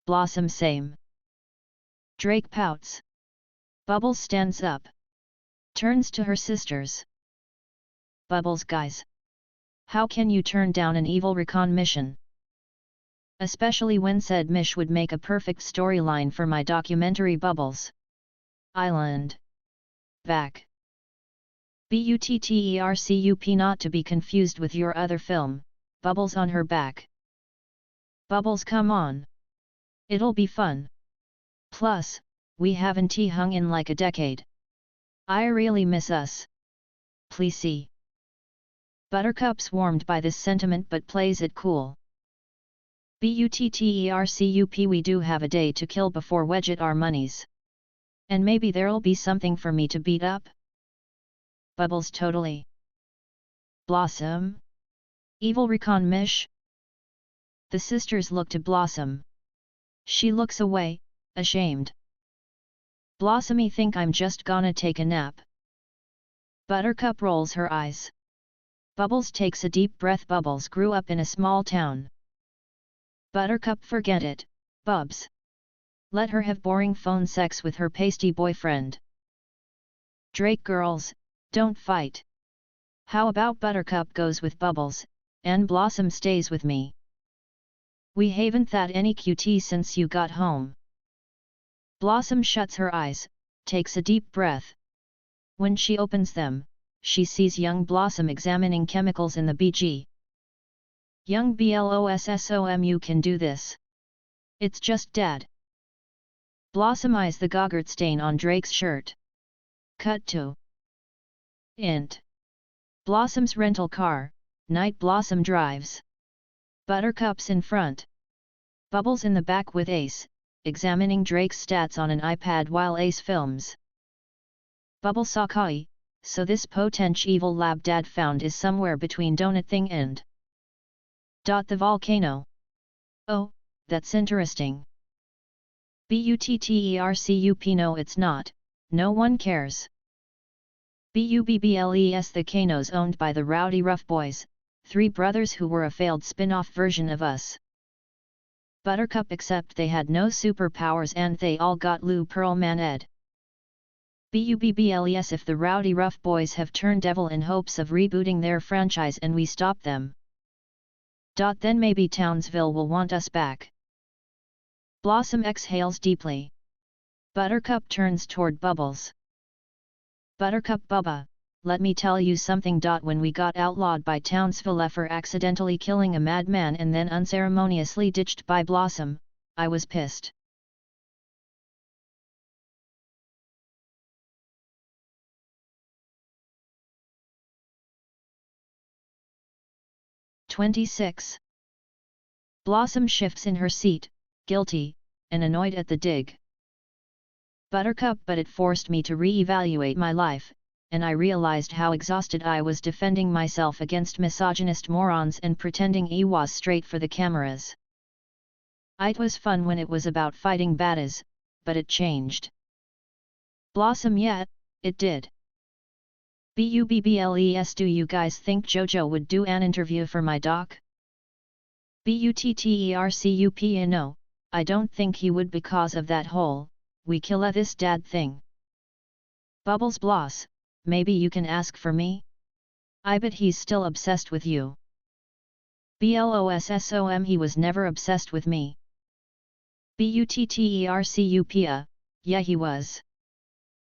Blossom, same. Drake pouts. Bubbles stands up. Turns to her sisters. Bubbles, guys. How can you turn down an evil recon mission? Especially when said mish would make a perfect storyline for my documentary Bubbles Island. Back. Buttercup, not to be confused with your other film, Bubbles on Her Back. Bubbles, come on. It'll be fun. Plus, we haven't hung in like a decade. I really miss us. Please see. Buttercup's warmed by this sentiment but plays it cool. Buttercup, we do have a day to kill before we get our monies. And maybe there'll be something for me to beat up? Bubbles, totally. Blossom? Evil recon mish? The sisters look to Blossom. She looks away, ashamed. Blossomy, think I'm just gonna take a nap. Buttercup rolls her eyes. Bubbles takes a deep breath. Bubbles grew up in a small town. Buttercup, forget it, Bubs. Let her have boring phone sex with her pasty boyfriend. Drake, girls, don't fight. How about Buttercup goes with Bubbles, and Blossom stays with me? We haven't had any QT since you got home. Blossom shuts her eyes, takes a deep breath. When she opens them, she sees young Blossom examining chemicals in the BG. Young Blossom, you can do this. It's just Dad. Blossom eyes the Gogurt stain on Drake's shirt. Cut to. Int. Blossom's rental car, Night Blossom drives. Buttercup's in front. Bubbles in the back with Ace, examining Drake's stats on an iPad while Ace films. Bubble Sakai, so this potential evil lab dad found is somewhere between Donut Thing and the volcano. Oh, that's interesting. Buttercup no it's not, no one cares. Bubbles the Kano's owned by the Rowdy Rough Boys, 3 brothers who were a failed spin-off version of us. Buttercup except they had no superpowers and they all got Lou Pearlman Ed. Bubbles if the Rowdy Rough Boys have turned devil in hopes of rebooting their franchise and we stop them. Then maybe Townsville will want us back. Blossom exhales deeply. Buttercup turns toward Bubbles. Buttercup Bubba, let me tell you something. When we got outlawed by Townsville for accidentally killing a madman and then unceremoniously ditched by Blossom, I was pissed. "26. Blossom shifts in her seat, guilty, and annoyed at the dig. Buttercup, but it forced me to re-evaluate my life, and I realized how exhausted I was defending myself against misogynist morons and pretending I was straight for the cameras. It was fun when it was about fighting baddies, but it changed. Blossom, yeah, it did. Bubbles, do you guys think JoJo would do an interview for my doc? Buttercup, no, I don't think he would because of that whole, we killa this dad thing. Bubbles Bloss, maybe you can ask for me? I bet he's still obsessed with you. Blossom, he was never obsessed with me. Buttercup, yeah he was.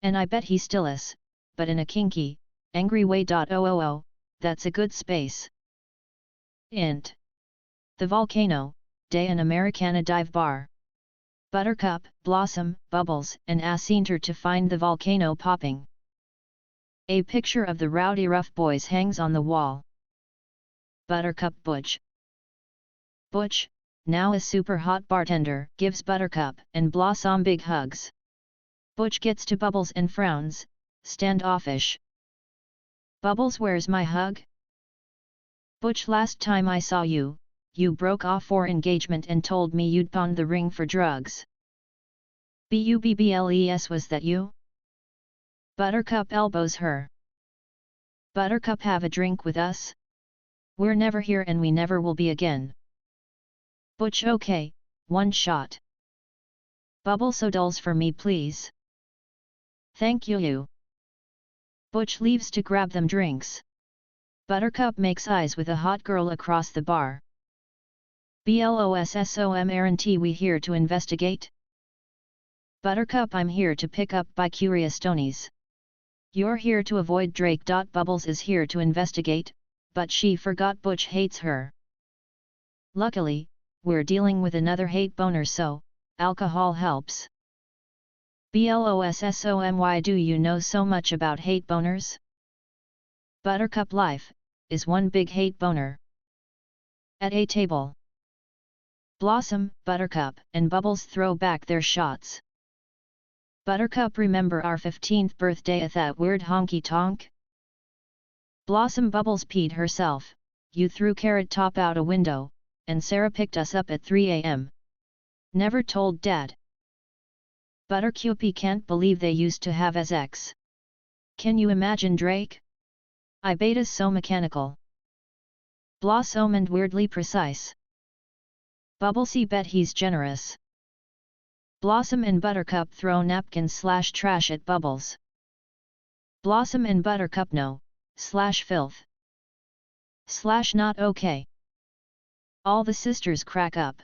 And I bet he still is, but in a kinky, angry way. That's a good space. Int. The Volcano, Day an Americana dive bar. Buttercup, Blossom, Bubbles, and Ace enter to find the volcano popping. A picture of the Rowdy Rough Boys hangs on the wall. Buttercup Butch, now a super hot bartender, gives Buttercup and Blossom big hugs. Butch gets to Bubbles and frowns, standoffish. Bubbles, where's my hug? Butch, last time I saw you, you broke off our engagement and told me you'd pawned the ring for drugs. Bubbles, was that you? Buttercup elbows her. Buttercup, have a drink with us? We're never here and we never will be again. Butch, okay, one shot. Bubbles, so dulls for me please. Thank you. Butch leaves to grab them drinks. Buttercup makes eyes with a hot girl across the bar. Blossom, aren't we here to investigate? Buttercup, I'm here to pick up by curious Stonies. You're here to avoid Drake. Bubbles is here to investigate, but she forgot Butch hates her. Luckily, we're dealing with another hate boner, so alcohol helps. Blossom, why do you know so much about hate boners? Buttercup, life is one big hate boner. At a table, Blossom, Buttercup, and Bubbles throw back their shots. Buttercup, remember our 15th birthday at that weird honky tonk? Blossom, Bubbles peed herself, you threw Carrot Top out a window, and Sarah picked us up at 3 a.m. Never told Dad. Buttercup, can't believe they used to have as ex. Can you imagine Drake? I beta's so mechanical. Blossom, and weirdly precise. Bubbles, bet he's generous. Blossom and Buttercup throw napkins/trash at Bubbles. Blossom and Buttercup, no/filth. /not okay. All the sisters crack up.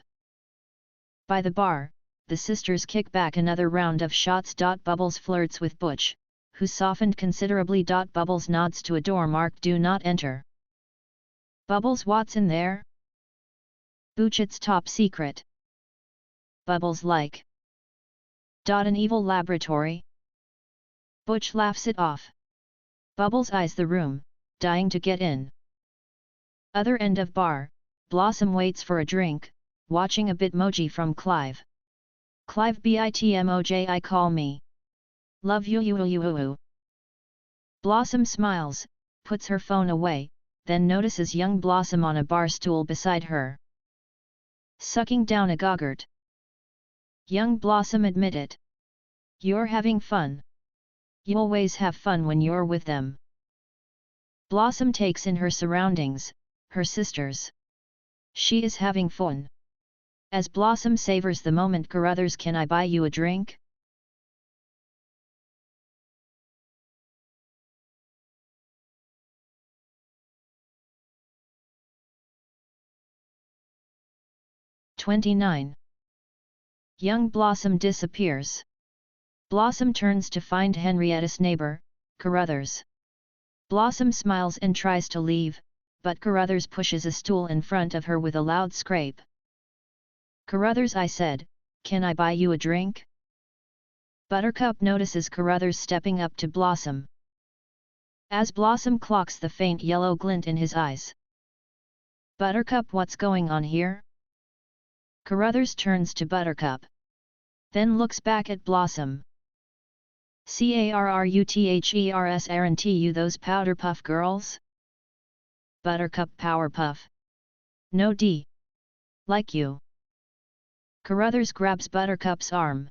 By the bar, the sisters kick back another round of shots. Bubbles flirts with Butch, who softened considerably. Bubbles nods to a door marked "Do Not Enter." Bubbles, what's in there? Butch, it's top secret. Bubbles, like. An evil laboratory? Butch laughs it off. Bubbles eyes the room, dying to get in. Other end of bar, Blossom waits for a drink, watching a Bitmoji from Clive. Clive bitmoji call me. Love you. Blossom smiles, puts her phone away, then notices young Blossom on a bar stool beside her, sucking down a gogurt. Young Blossom admit it. You're having fun. You always have fun when you're with them. Blossom takes in her surroundings, her sisters. She is having fun. As Blossom savors the moment, Carruthers, can I buy you a drink? (29) Young Blossom disappears. Blossom turns to find Henrietta's neighbor, Carruthers. Blossom smiles and tries to leave, but Carruthers pushes a stool in front of her with a loud scrape. Carruthers, I said, can I buy you a drink? Buttercup notices Carruthers stepping up to Blossom. As Blossom clocks the faint yellow glint in his eyes. Buttercup, what's going on here? Carruthers turns to Buttercup. Then looks back at Blossom. Carruthers, aren't you those Powderpuff girls? Buttercup, Powerpuff. No d. Like you. Carruthers grabs Buttercup's arm.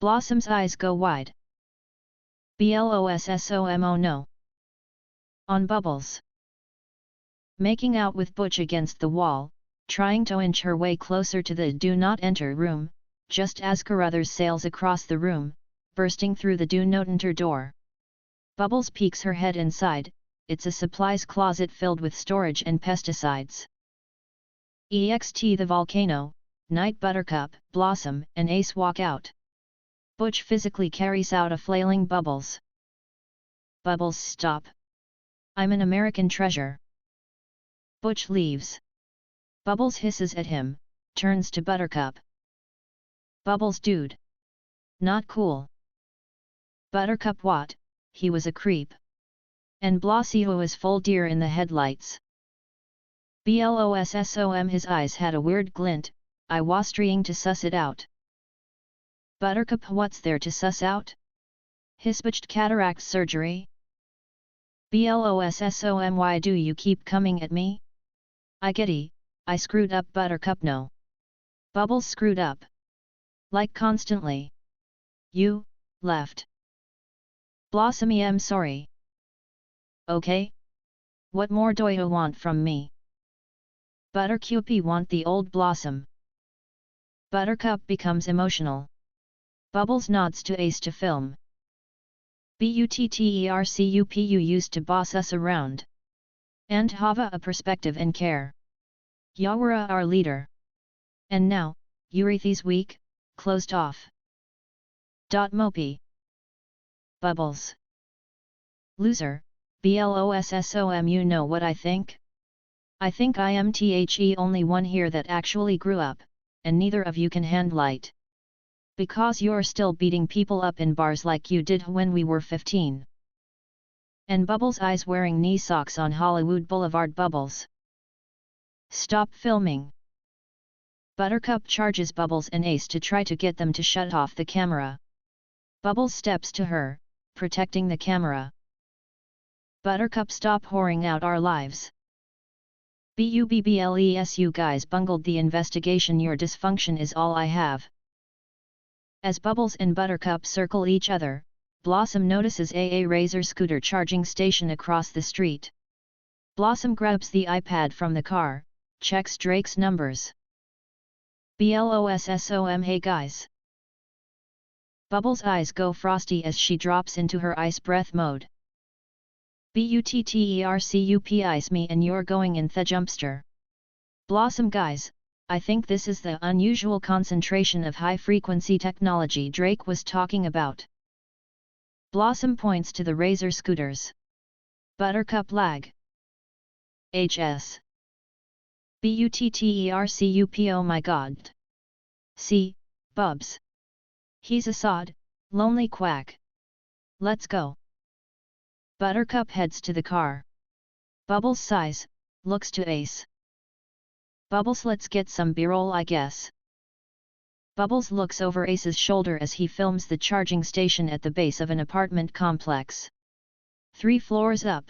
Blossom's eyes go wide. Blossom, oh no. On Bubbles. Making out with Butch against the wall, trying to inch her way closer to the do not enter room, just as Carruthers sails across the room, bursting through the do not enter door. Bubbles peeks her head inside. It's a supplies closet filled with storage and pesticides. The volcano, Night, Buttercup, Blossom, and Ace walk out. Butch physically carries out a flailing Bubbles. Bubbles, stop. I'm an American treasure. Butch leaves. Bubbles hisses at him, turns to Buttercup. Bubbles, dude. Not cool. Buttercup, what? He was a creep. And Blossom was full deer in the headlights. Blossom, his eyes had a weird glint. I was trying to suss it out. Buttercup, what's there to suss out? Hisbitched cataract surgery? Blossom, why do you keep coming at me? I screwed up, Buttercup, no. Bubbles screwed up. Like constantly. You left. Blossom, I'm sorry. Okay? What more do you want from me? Buttercup, want the old Blossom. Buttercup becomes emotional. Bubbles nods to Ace to film. Buttercup, you used to boss us around. And Hava a perspective and care. Yawara our leader. And now, Eurythes weak, closed off. Mopey. Bubbles. Loser, Blossom, you know what I think? I think I am the only one here that actually grew up, and neither of you can handle it. Because you're still beating people up in bars like you did when we were 15. And Bubbles' eyes wearing knee socks on Hollywood Boulevard. Bubbles. Stop filming. Buttercup charges Bubbles and Ace to try to get them to shut off the camera. Bubbles steps to her, protecting the camera. Buttercup, stop whoring out our lives. Bubbles, you guys bungled the investigation. Your dysfunction is all I have. As Bubbles and Buttercup circle each other, Blossom notices a Razor scooter charging station across the street. Blossom grabs the iPad from the car, checks Drake's numbers. Blossom, hey guys. Bubbles' eyes go frosty as she drops into her ice breath mode. Buttercup, ice me and you're going in the jumpster. Blossom, guys, I think this is the unusual concentration of high-frequency technology Drake was talking about. Blossom points to the Razor scooters. Buttercup, lag. HS. Buttercup, oh my god. See, Bubs. He's a sod, lonely quack. Let's go. Buttercup heads to the car. Bubbles sighs, looks to Ace. Bubbles, let's get some b-roll I guess. Bubbles looks over Ace's shoulder as he films the charging station at the base of an apartment complex. 3 floors up.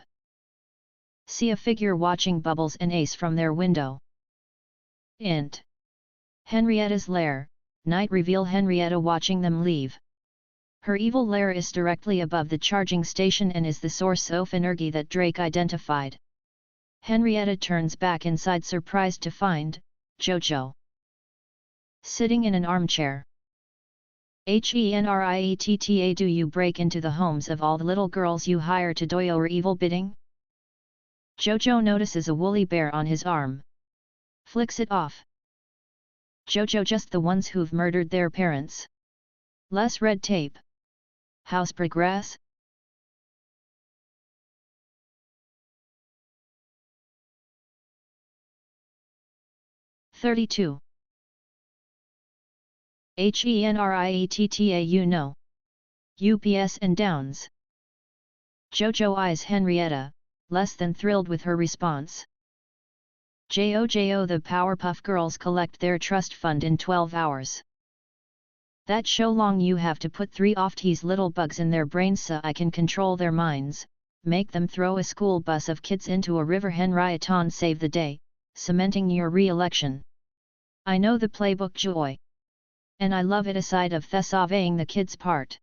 See a figure watching Bubbles and Ace from their window. Int. Henrietta's lair, night reveal Henrietta watching them leave. Her evil lair is directly above the charging station and is the source of energy that Drake identified. Henrietta turns back inside surprised to find Jojo sitting in an armchair. Henrietta, do you break into the homes of all the little girls you hire to do your evil bidding? Jojo notices a woolly bear on his arm. Flicks it off. Jojo, just the ones who've murdered their parents. Less red tape. How's progress? "32. Henrietta, you know. UPS and downs." Jojo eyes Henrietta, less than thrilled with her response. Jojo, the Powerpuff Girls collect their trust fund in 12 hours. That show long you have to put 3 of these little bugs in their brains so I can control their minds, make them throw a school bus of kids into a river. Henrietta, save the day, cementing your re-election. I know the playbook, Joy. And I love it aside of surveying the kids' part.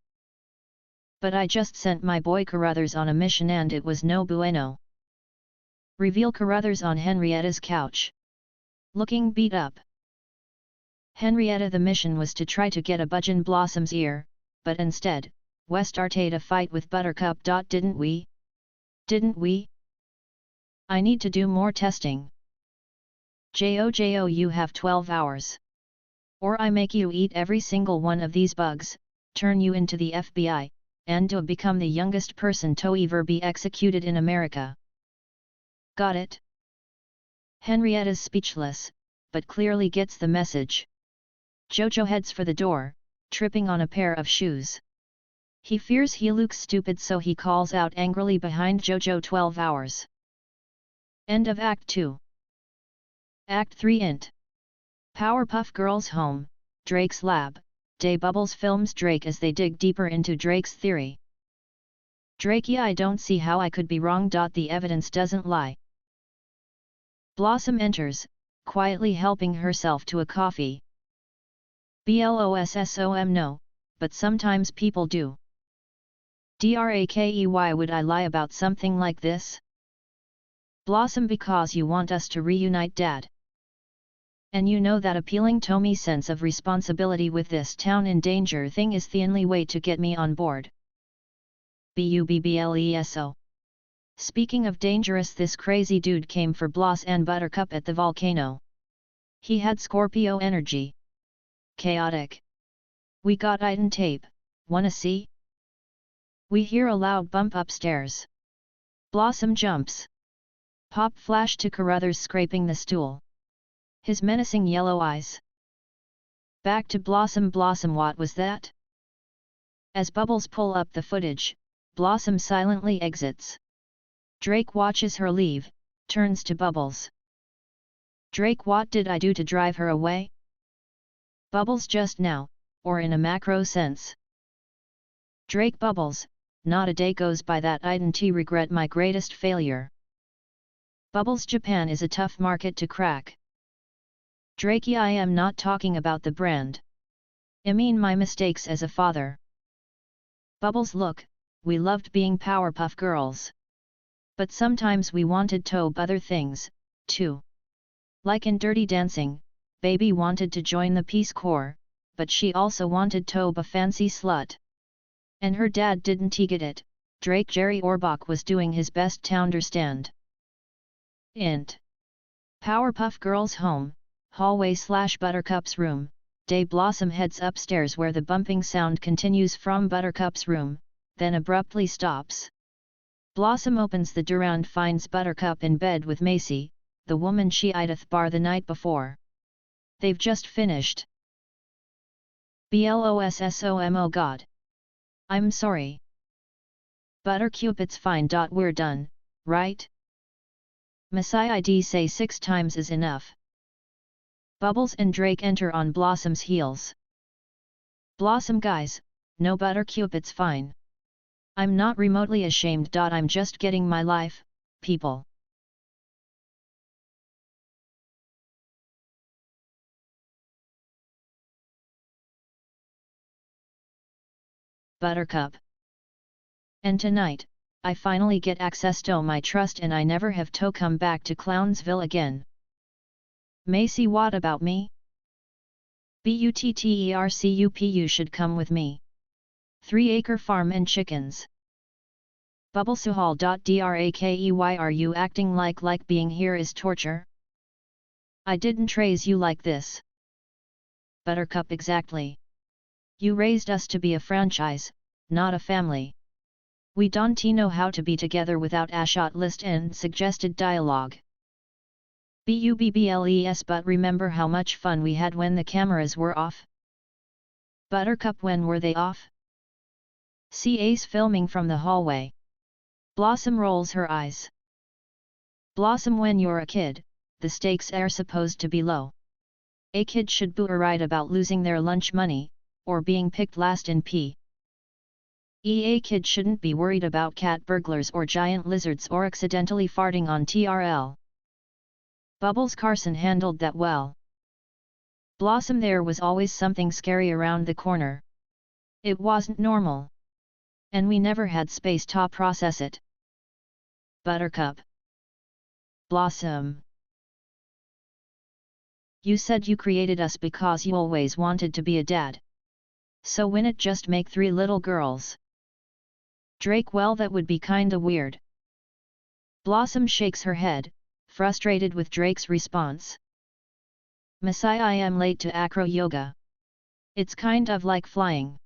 But I just sent my boy Carruthers on a mission and it was no bueno. Reveal Carruthers on Henrietta's couch. Looking beat up. Henrietta, the mission was to try to get a budge in Blossom's ear, but instead, we started a fight with Buttercup. Didn't we? Didn't we? I need to do more testing. Jojo, you have 12 hours. Or I make you eat every single one of these bugs, turn you into the FBI, and to become the youngest person to ever be executed in America. Got it? Henrietta's speechless, but clearly gets the message. Jojo heads for the door, tripping on a pair of shoes. He fears he looks stupid, so he calls out angrily behind Jojo, 12 hours. End of Act 2. Act 3. Int. Powerpuff Girls home, Drake's lab. Day Bubbles films Drake as they dig deeper into Drake's theory. Drake, yeah, I don't see how I could be wrong. The evidence doesn't lie. Blossom enters, quietly helping herself to a coffee. Blossom, no, but sometimes people do. Drakey, why would I lie about something like this? Blossom, because you want us to reunite, Dad. And you know that appealing to me sense of responsibility with this town in danger thing is the only way to get me on board. Bubbleso. Speaking of dangerous, this crazy dude came for Bloss and Buttercup at the volcano. He had Scorpio energy. Chaotic. We got it on tape, wanna see? We hear a loud bump upstairs. Blossom jumps. Pop flash to Carruthers scraping the stool. His menacing yellow eyes. Back to Blossom. Blossom, what was that? As Bubbles pull up the footage, Blossom silently exits. Drake watches her leave, turns to Bubbles. Drake, what did I do to drive her away? Bubbles, just now, or in a macro sense. Drake, Bubbles, not a day goes by that I didn't regret my greatest failure. Bubbles, Japan is a tough market to crack. Drake, I am not talking about the brand. I mean my mistakes as a father. Bubbles, look, we loved being Powerpuff Girls. But sometimes we wanted to other things, too. Like in Dirty Dancing, Baby wanted to join the Peace Corps, but she also wanted to be a fancy slut. And her dad didn't get it. Drake Jerry Orbach was doing his best to understand. Int. Powerpuff Girls home, hallway / Buttercup's room. Day Blossom heads upstairs where the bumping sound continues from Buttercup's room, then abruptly stops. Blossom opens the door and finds Buttercup in bed with Macy, the woman she ideth bar the night before. They've just finished. Blossom, oh God. I'm sorry. Buttercup, it's fine. We're done, right? Messiah ID say 6 times is enough. Bubbles and Drake enter on Blossom's heels. Blossom guys, no Buttercup, it's fine. I'm not remotely ashamed. I'm just getting my life, people. Buttercup. And tonight, I finally get access to my trust and I never have to come back to Clownsville again. Macy, what about me? Buttercup, you should come with me. 3-acre farm and chickens. Bubblesahal.drakey, are you acting like being here is torture? I didn't raise you like this. Buttercup, exactly. You raised us to be a franchise, not a family. We don't know how to be together without a shot list and suggested dialogue. Bubbles, but remember how much fun we had when the cameras were off? Buttercup, when were they off? CA's filming from the hallway. Blossom rolls her eyes. Blossom, when you're a kid, the stakes are supposed to be low. A kid should be worried about losing their lunch money, or being picked last in P. A kid shouldn't be worried about cat burglars or giant lizards or accidentally farting on TRL. Bubbles, Carson handled that well. Blossom, there was always something scary around the corner. It wasn't normal. And we never had space to process it. Buttercup. Blossom. You said you created us because you always wanted to be a dad. So why not just make 3 little girls? Drake, well, that would be kinda weird. Blossom shakes her head, frustrated with Drake's response. Messiah, I am late to acro yoga. It's kind of like flying.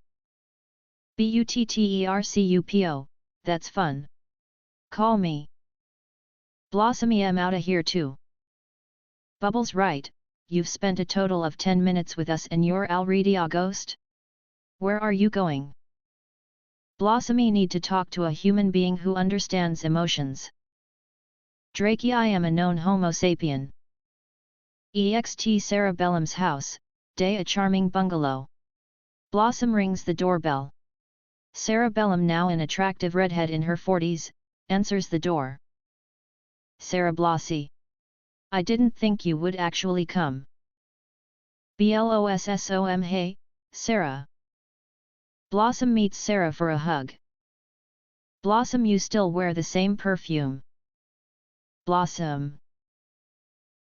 Buttercupo, that's fun. Call me. Blossom, I'm outta here too. Bubbles, right, you've spent a total of 10 minutes with us and you're already a ghost? Where are you going? Blossom, need to talk to a human being who understands emotions. Drake, I am a known homo sapien. Ext Cerebellum's house, day a charming bungalow. Blossom rings the doorbell. Cerebellum, now an attractive redhead in her 40s, answers the door. Sarah Blossie. I didn't think you would actually come. Blossom, hey, Sarah. Blossom meets Sarah for a hug. Blossom, you still wear the same perfume. Blossom.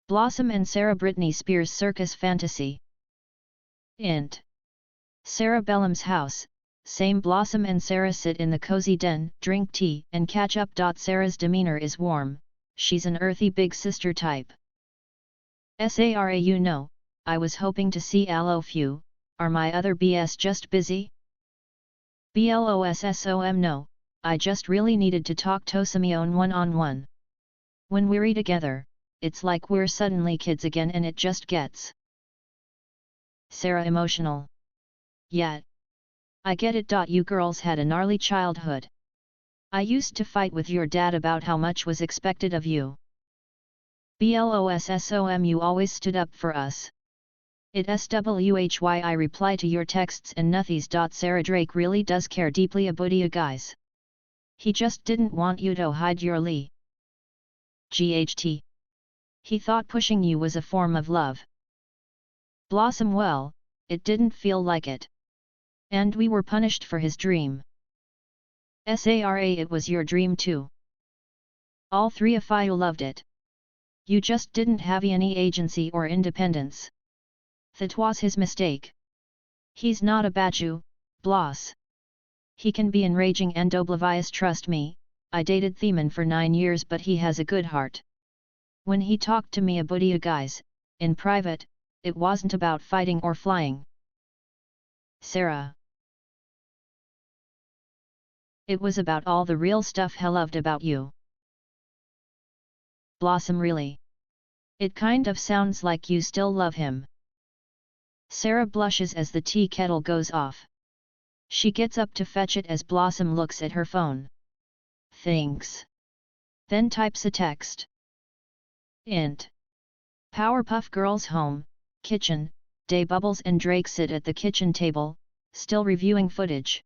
Blossom and Sarah, Britney Spears circus fantasy. Int. Cerebellum's house, same. Blossom and Sarah sit in the cozy den, drink tea, and catch up. Sarah's demeanor is warm, she's an earthy big sister type. Sarah, you know, I was hoping to see all few, are my other BS just busy? Blossom, no, I just really needed to talk to Simeon one-on-one. When we're together, it's like we're suddenly kids again and it just gets. Sarah, emotional. Yeah. I get it. You girls had a gnarly childhood. I used to fight with your dad about how much was expected of you. Blossom, you always stood up for us. It swhy, I reply to your texts and nothies. Sarah, Drake really does care deeply about you guys. He just didn't want you to hide your Lee. GHT. He thought pushing you was a form of love. Blossom, well, it didn't feel like it. And we were punished for his dream. Sarah, it was your dream too. All 3 of you loved it. You just didn't have any agency or independence. That was his mistake. He's not a badu, Bloss. He can be enraging and oblivious, trust me. I dated Theman for 9 years, but he has a good heart. When he talked to me about you guys, in private, it wasn't about fighting or flying. Sarah. It was about all the real stuff he loved about you. Blossom, really? It kind of sounds like you still love him. Sarah blushes as the tea kettle goes off. She gets up to fetch it as Blossom looks at her phone. Thanks. Then types a text. Int. Powerpuff Girls home, kitchen, day. Bubbles and Drake sit at the kitchen table, still reviewing footage.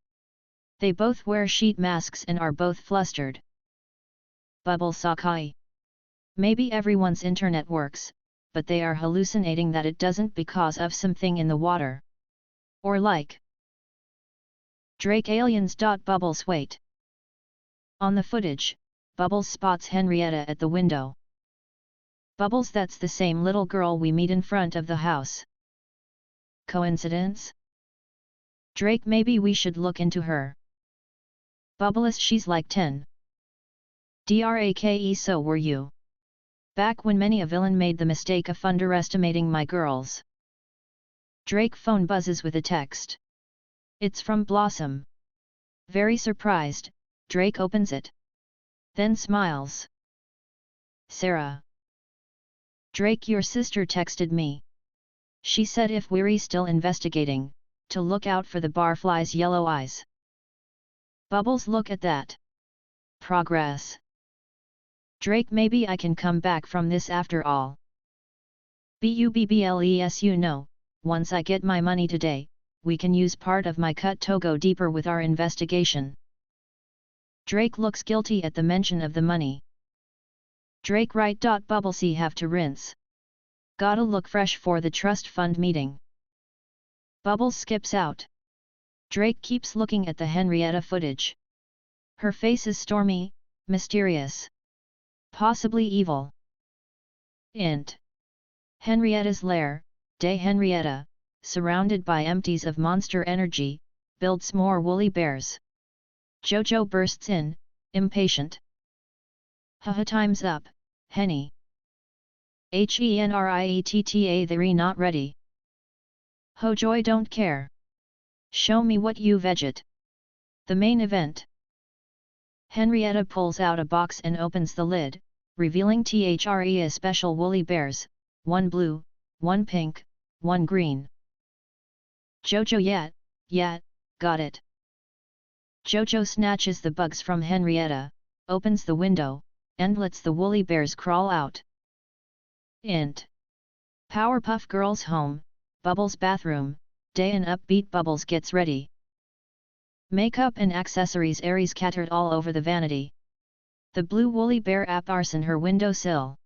They both wear sheet masks and are both flustered. Bubbles Sakai. Maybe everyone's internet works, but they are hallucinating that it doesn't because of something in the water. Or like. Drake aliens. Bubbles wait. On the footage, Bubbles spots Henrietta at the window. Bubbles, that's the same little girl we meet in front of the house. Coincidence? Drake, maybe we should look into her. Bubbles, she's like 10. Drake, so were you. Back when many a villain made the mistake of underestimating my girls. Drake phone buzzes with a text. It's from Blossom. Very surprised, Drake opens it. Then smiles. Sarah. Drake, your sister texted me. She said if we're still investigating, to look out for the barfly's yellow eyes. Bubbles, look at that. Progress. Drake, maybe I can come back from this after all. Bubbles, you know, once I get my money today, we can use part of my cut to go deeper with our investigation. Drake looks guilty at the mention of the money. Drake, right. Bubbles, have to rinse. Gotta look fresh for the trust fund meeting. Bubbles skips out. Drake keeps looking at the Henrietta footage. Her face is stormy, mysterious. Possibly evil. Int. Henrietta's lair, day. Henrietta, surrounded by empties of monster energy, builds more woolly bears. Jojo bursts in, impatient. Haha, time's up, Henny. Henrietta, they're not ready. Ho joy, don't care. Show me what you veget. The main event. Henrietta pulls out a box and opens the lid, revealing three special woolly bears, one blue, one pink, one green. Jojo, yet, got it. Jojo snatches the bugs from Henrietta, opens the window, and lets the woolly bears crawl out. Int. Powerpuff Girls home, Bubbles bathroom, day. An upbeat Bubbles gets ready. Makeup and accessories are scattered all over the vanity. The blue woolly bear appears on her windowsill.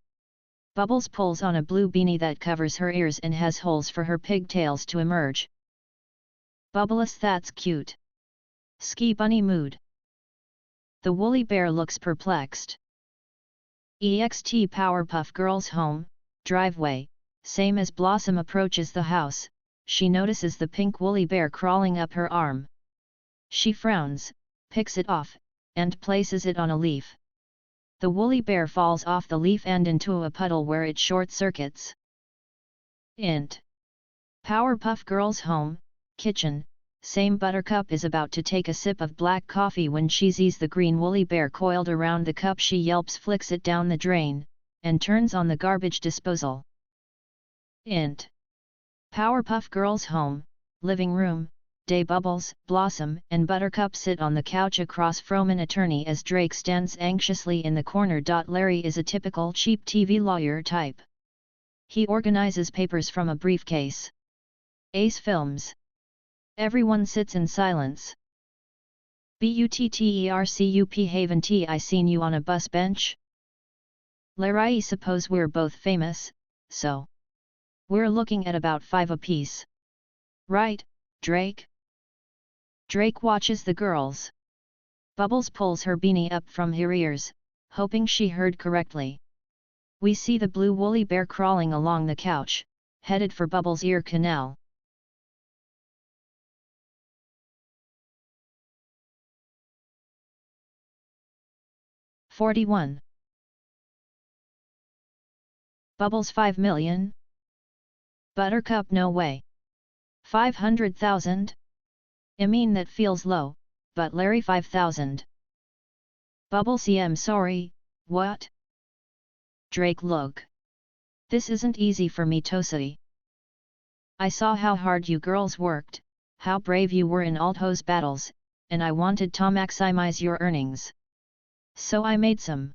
Bubbles pulls on a blue beanie that covers her ears and has holes for her pigtails to emerge. Bubbles, that's cute. Ski bunny mood. The woolly bear looks perplexed. Ext Powerpuff Girls home, driveway, same as Blossom approaches the house, she notices the pink woolly bear crawling up her arm. She frowns, picks it off, and places it on a leaf. The woolly bear falls off the leaf and into a puddle where it short-circuits. Int. Powerpuff Girls home, kitchen, same. Buttercup is about to take a sip of black coffee when she sees the green woolly bear coiled around the cup. She yelps, flicks it down the drain, and turns on the garbage disposal. Int. Powerpuff Girls home, living room, day. Bubbles, Blossom, and Buttercup sit on the couch across from an attorney as Drake stands anxiously in the corner. Larry is a typical cheap TV lawyer type. He organizes papers from a briefcase. Ace Films. Everyone sits in silence. Buttercup, Haven T, I seen you on a bus bench? Lair, I suppose we're both famous, so we're looking at about 5 apiece. Right, Drake? Drake watches the girls. Bubbles pulls her beanie up from her ears, hoping she heard correctly. We see the blue woolly bear crawling along the couch, headed for Bubbles' ear canal. $41. Bubbles 5 million? Buttercup, no way. 500,000? I mean, that feels low, but Larry, 5,000. Bubbles, I'm sorry, what? Drake, look. This isn't easy for me to say. I saw how hard you girls worked, how brave you were in all those battles, and I wanted to maximize your earnings. So I made some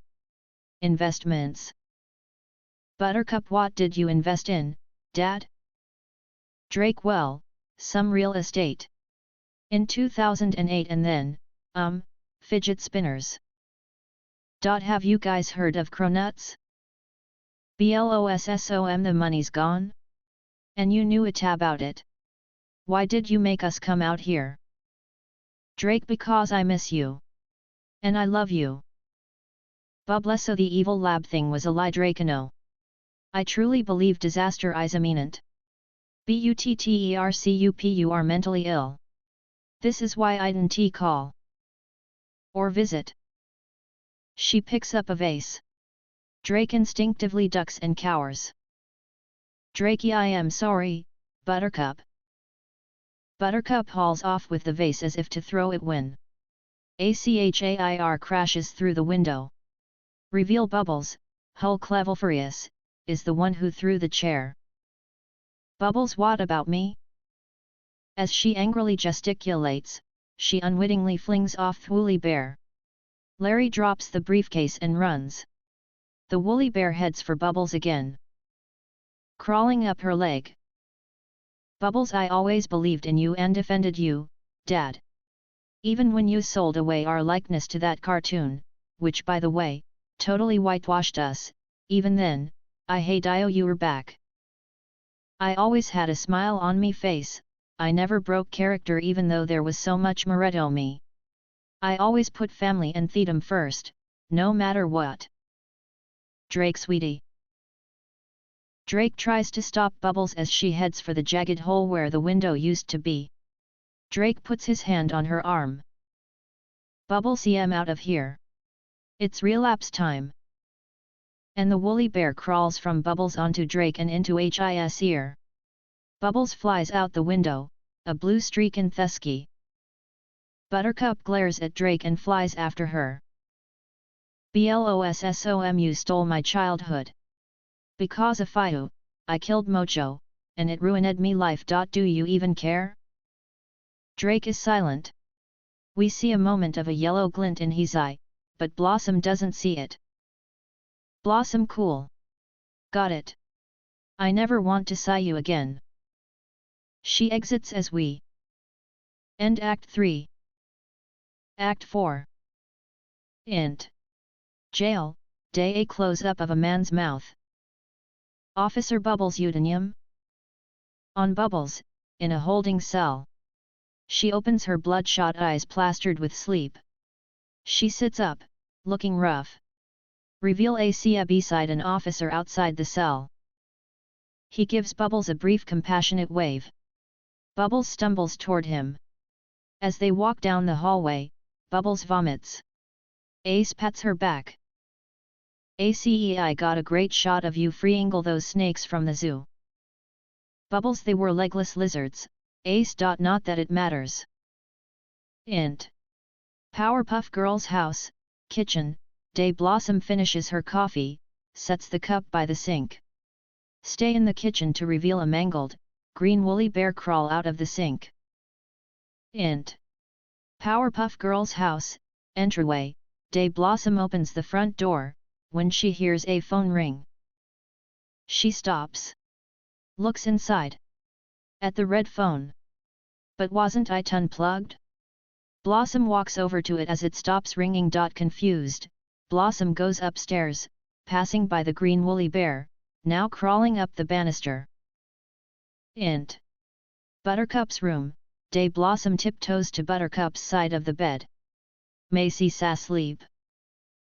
investments. Buttercup, what did you invest in, Dad? Drake, well, some real estate. In 2008 and then, fidget spinners. Have you guys heard of cronuts? Blossom, the money's gone? And you knew it about it. Why did you make us come out here? Drake, because I miss you. And I love you. So the evil lab thing was a lie, Dracano. I truly believe disaster is imminent. Buttercup, you are mentally ill. This is why I didn't call. Or visit. She picks up a vase. Drake instinctively ducks and cowers. Drakey, I am sorry, Buttercup. Buttercup hauls off with the vase as if to throw it when Achair crashes through the window. Reveal Bubbles, Hulk level furious, is the one who threw the chair. Bubbles, what about me? As she angrily gesticulates, she unwittingly flings off Woolly Bear. Larry drops the briefcase and runs. The Woolly Bear heads for Bubbles again. Crawling up her leg. Bubbles, I always believed in you and defended you, Dad. Even when you sold away our likeness to that cartoon, which by the way, totally whitewashed us, even then, I hate you were back. I always had a smile on me face, I never broke character even though there was so much Moretto me. I always put family and theedom first, no matter what. Drake, sweetie. Drake tries to stop Bubbles as she heads for the jagged hole where the window used to be. Drake puts his hand on her arm. Bubbles, out of here. It's relapse time. And the Woolly Bear crawls from Bubbles onto Drake and into his ear. Bubbles flies out the window, a blue streak in Thesky. Buttercup glares at Drake and flies after her. Blossom, you stole my childhood. Because of you, I killed Mocho, and it ruined me life. Do you even care? Drake is silent. We see a moment of a yellow glint in his eye, but Blossom doesn't see it. Blossom, cool. Got it. I never want to see you again. She exits as we end Act 3. Act 4. Int. Jail, Day a close-up of a man's mouth. Officer Bubbles Udinium. On Bubbles, in a holding cell. She opens her bloodshot eyes plastered with sleep. She sits up, looking rough. Reveal a beside an officer outside the cell. He gives Bubbles a brief compassionate wave. Bubbles stumbles toward him. As they walk down the hallway, Bubbles vomits. Ace pats her back. I got a great shot of you freeing all those snakes from the zoo. Bubbles, they were legless lizards, Ace. Not that it matters. Int. Powerpuff Girl's house, kitchen, Day Blossom finishes her coffee, sets the cup by the sink. Stay in the kitchen to reveal a mangled, green Woolly Bear crawl out of the sink. Int. Powerpuff Girl's house, entryway, Day Blossom opens the front door, when she hears a phone ring. She stops. Looks inside. At the red phone. But wasn't it unplugged? Blossom walks over to it as it stops ringing. Confused, Blossom goes upstairs, passing by the green Woolly Bear, now crawling up the banister. Int. Buttercup's room, Day Blossom tiptoes to Buttercup's side of the bed. Macy's asleep.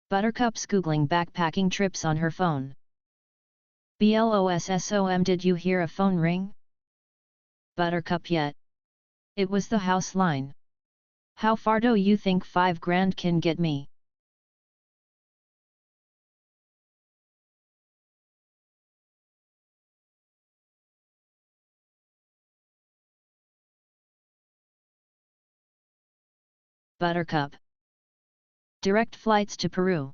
Buttercup's googling backpacking trips on her phone. Blossom, did you hear a phone ring? Buttercup, yet. It was the house line. How far do you think $5,000 can get me? Buttercup. Direct flights to Peru.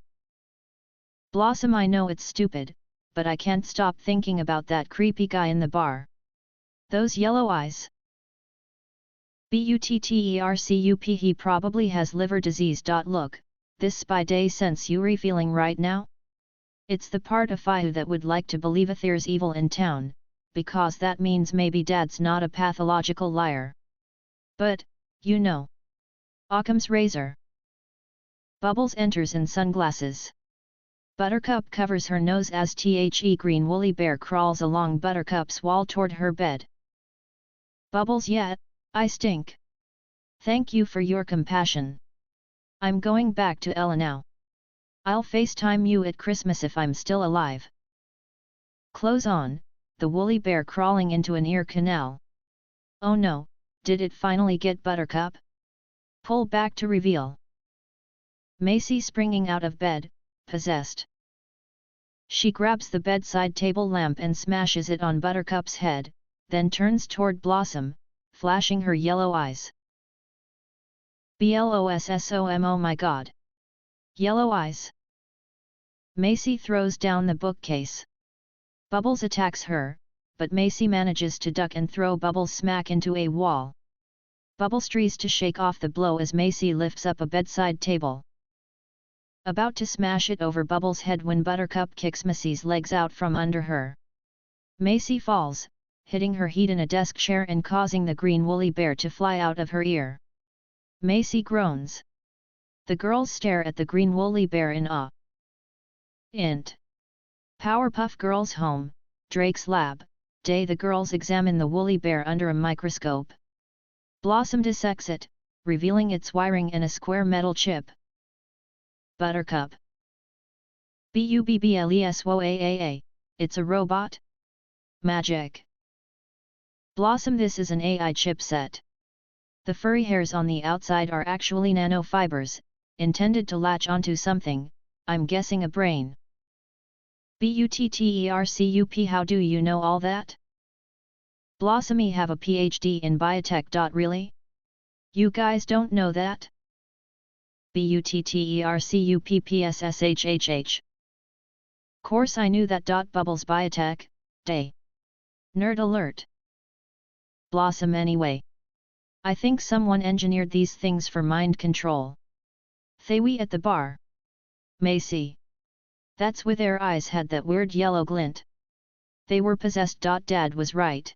Blossom, I know it's stupid, but I can't stop thinking about that creepy guy in the bar. Those yellow eyes. Buttercup, he probably has liver disease. Look, this spy day sense you feeling right now? It's the part of you that would like to believe there's evil in town, because that means maybe Dad's not a pathological liar. But, you know. Occam's razor. Bubbles enters in sunglasses. Buttercup covers her nose as the green woolly bear crawls along Buttercup's wall toward her bed. Bubbles, yeah, I stink. Thank you for your compassion. I'm going back to Ella now. I'll FaceTime you at Christmas if I'm still alive. Close on, the woolly bear crawling into an ear canal. Oh no, did it finally get Buttercup? Pull back to reveal. Macy springing out of bed, possessed. She grabs the bedside table lamp and smashes it on Buttercup's head, then turns toward Blossom, flashing her yellow eyes. Blossom, oh my god. Yellow eyes. Macy throws down the bookcase. Bubbles attacks her, but Macy manages to duck and throw Bubbles smack into a wall. Bubbles tries to shake off the blow as Macy lifts up a bedside table. About to smash it over Bubbles' head when Buttercup kicks Macy's legs out from under her. Macy falls, hitting her head in a desk chair and causing the green woolly bear to fly out of her ear. Macy groans. The girls stare at the green woolly bear in awe. Int. Powerpuff Girls home, Drake's lab, day. The girls examine the woolly bear under a microscope. Blossom dissects it, revealing its wiring and a square metal chip. Buttercup. Bubbleswoaa, it's a robot? Magic. Blossom, this is an AI chipset. The furry hairs on the outside are actually nanofibers, intended to latch onto something, I'm guessing a brain. Buttercup, how do you know all that? Blossomy have a PhD in biotech. Really? You guys don't know that? Buttercuppsshh. Course I knew that. Bubbles biotech, day. Nerd alert. Blossom anyway. I think someone engineered these things for mind control. Thawi at the bar. Macy. That's why their eyes had that weird yellow glint. They were possessed. Dad was right.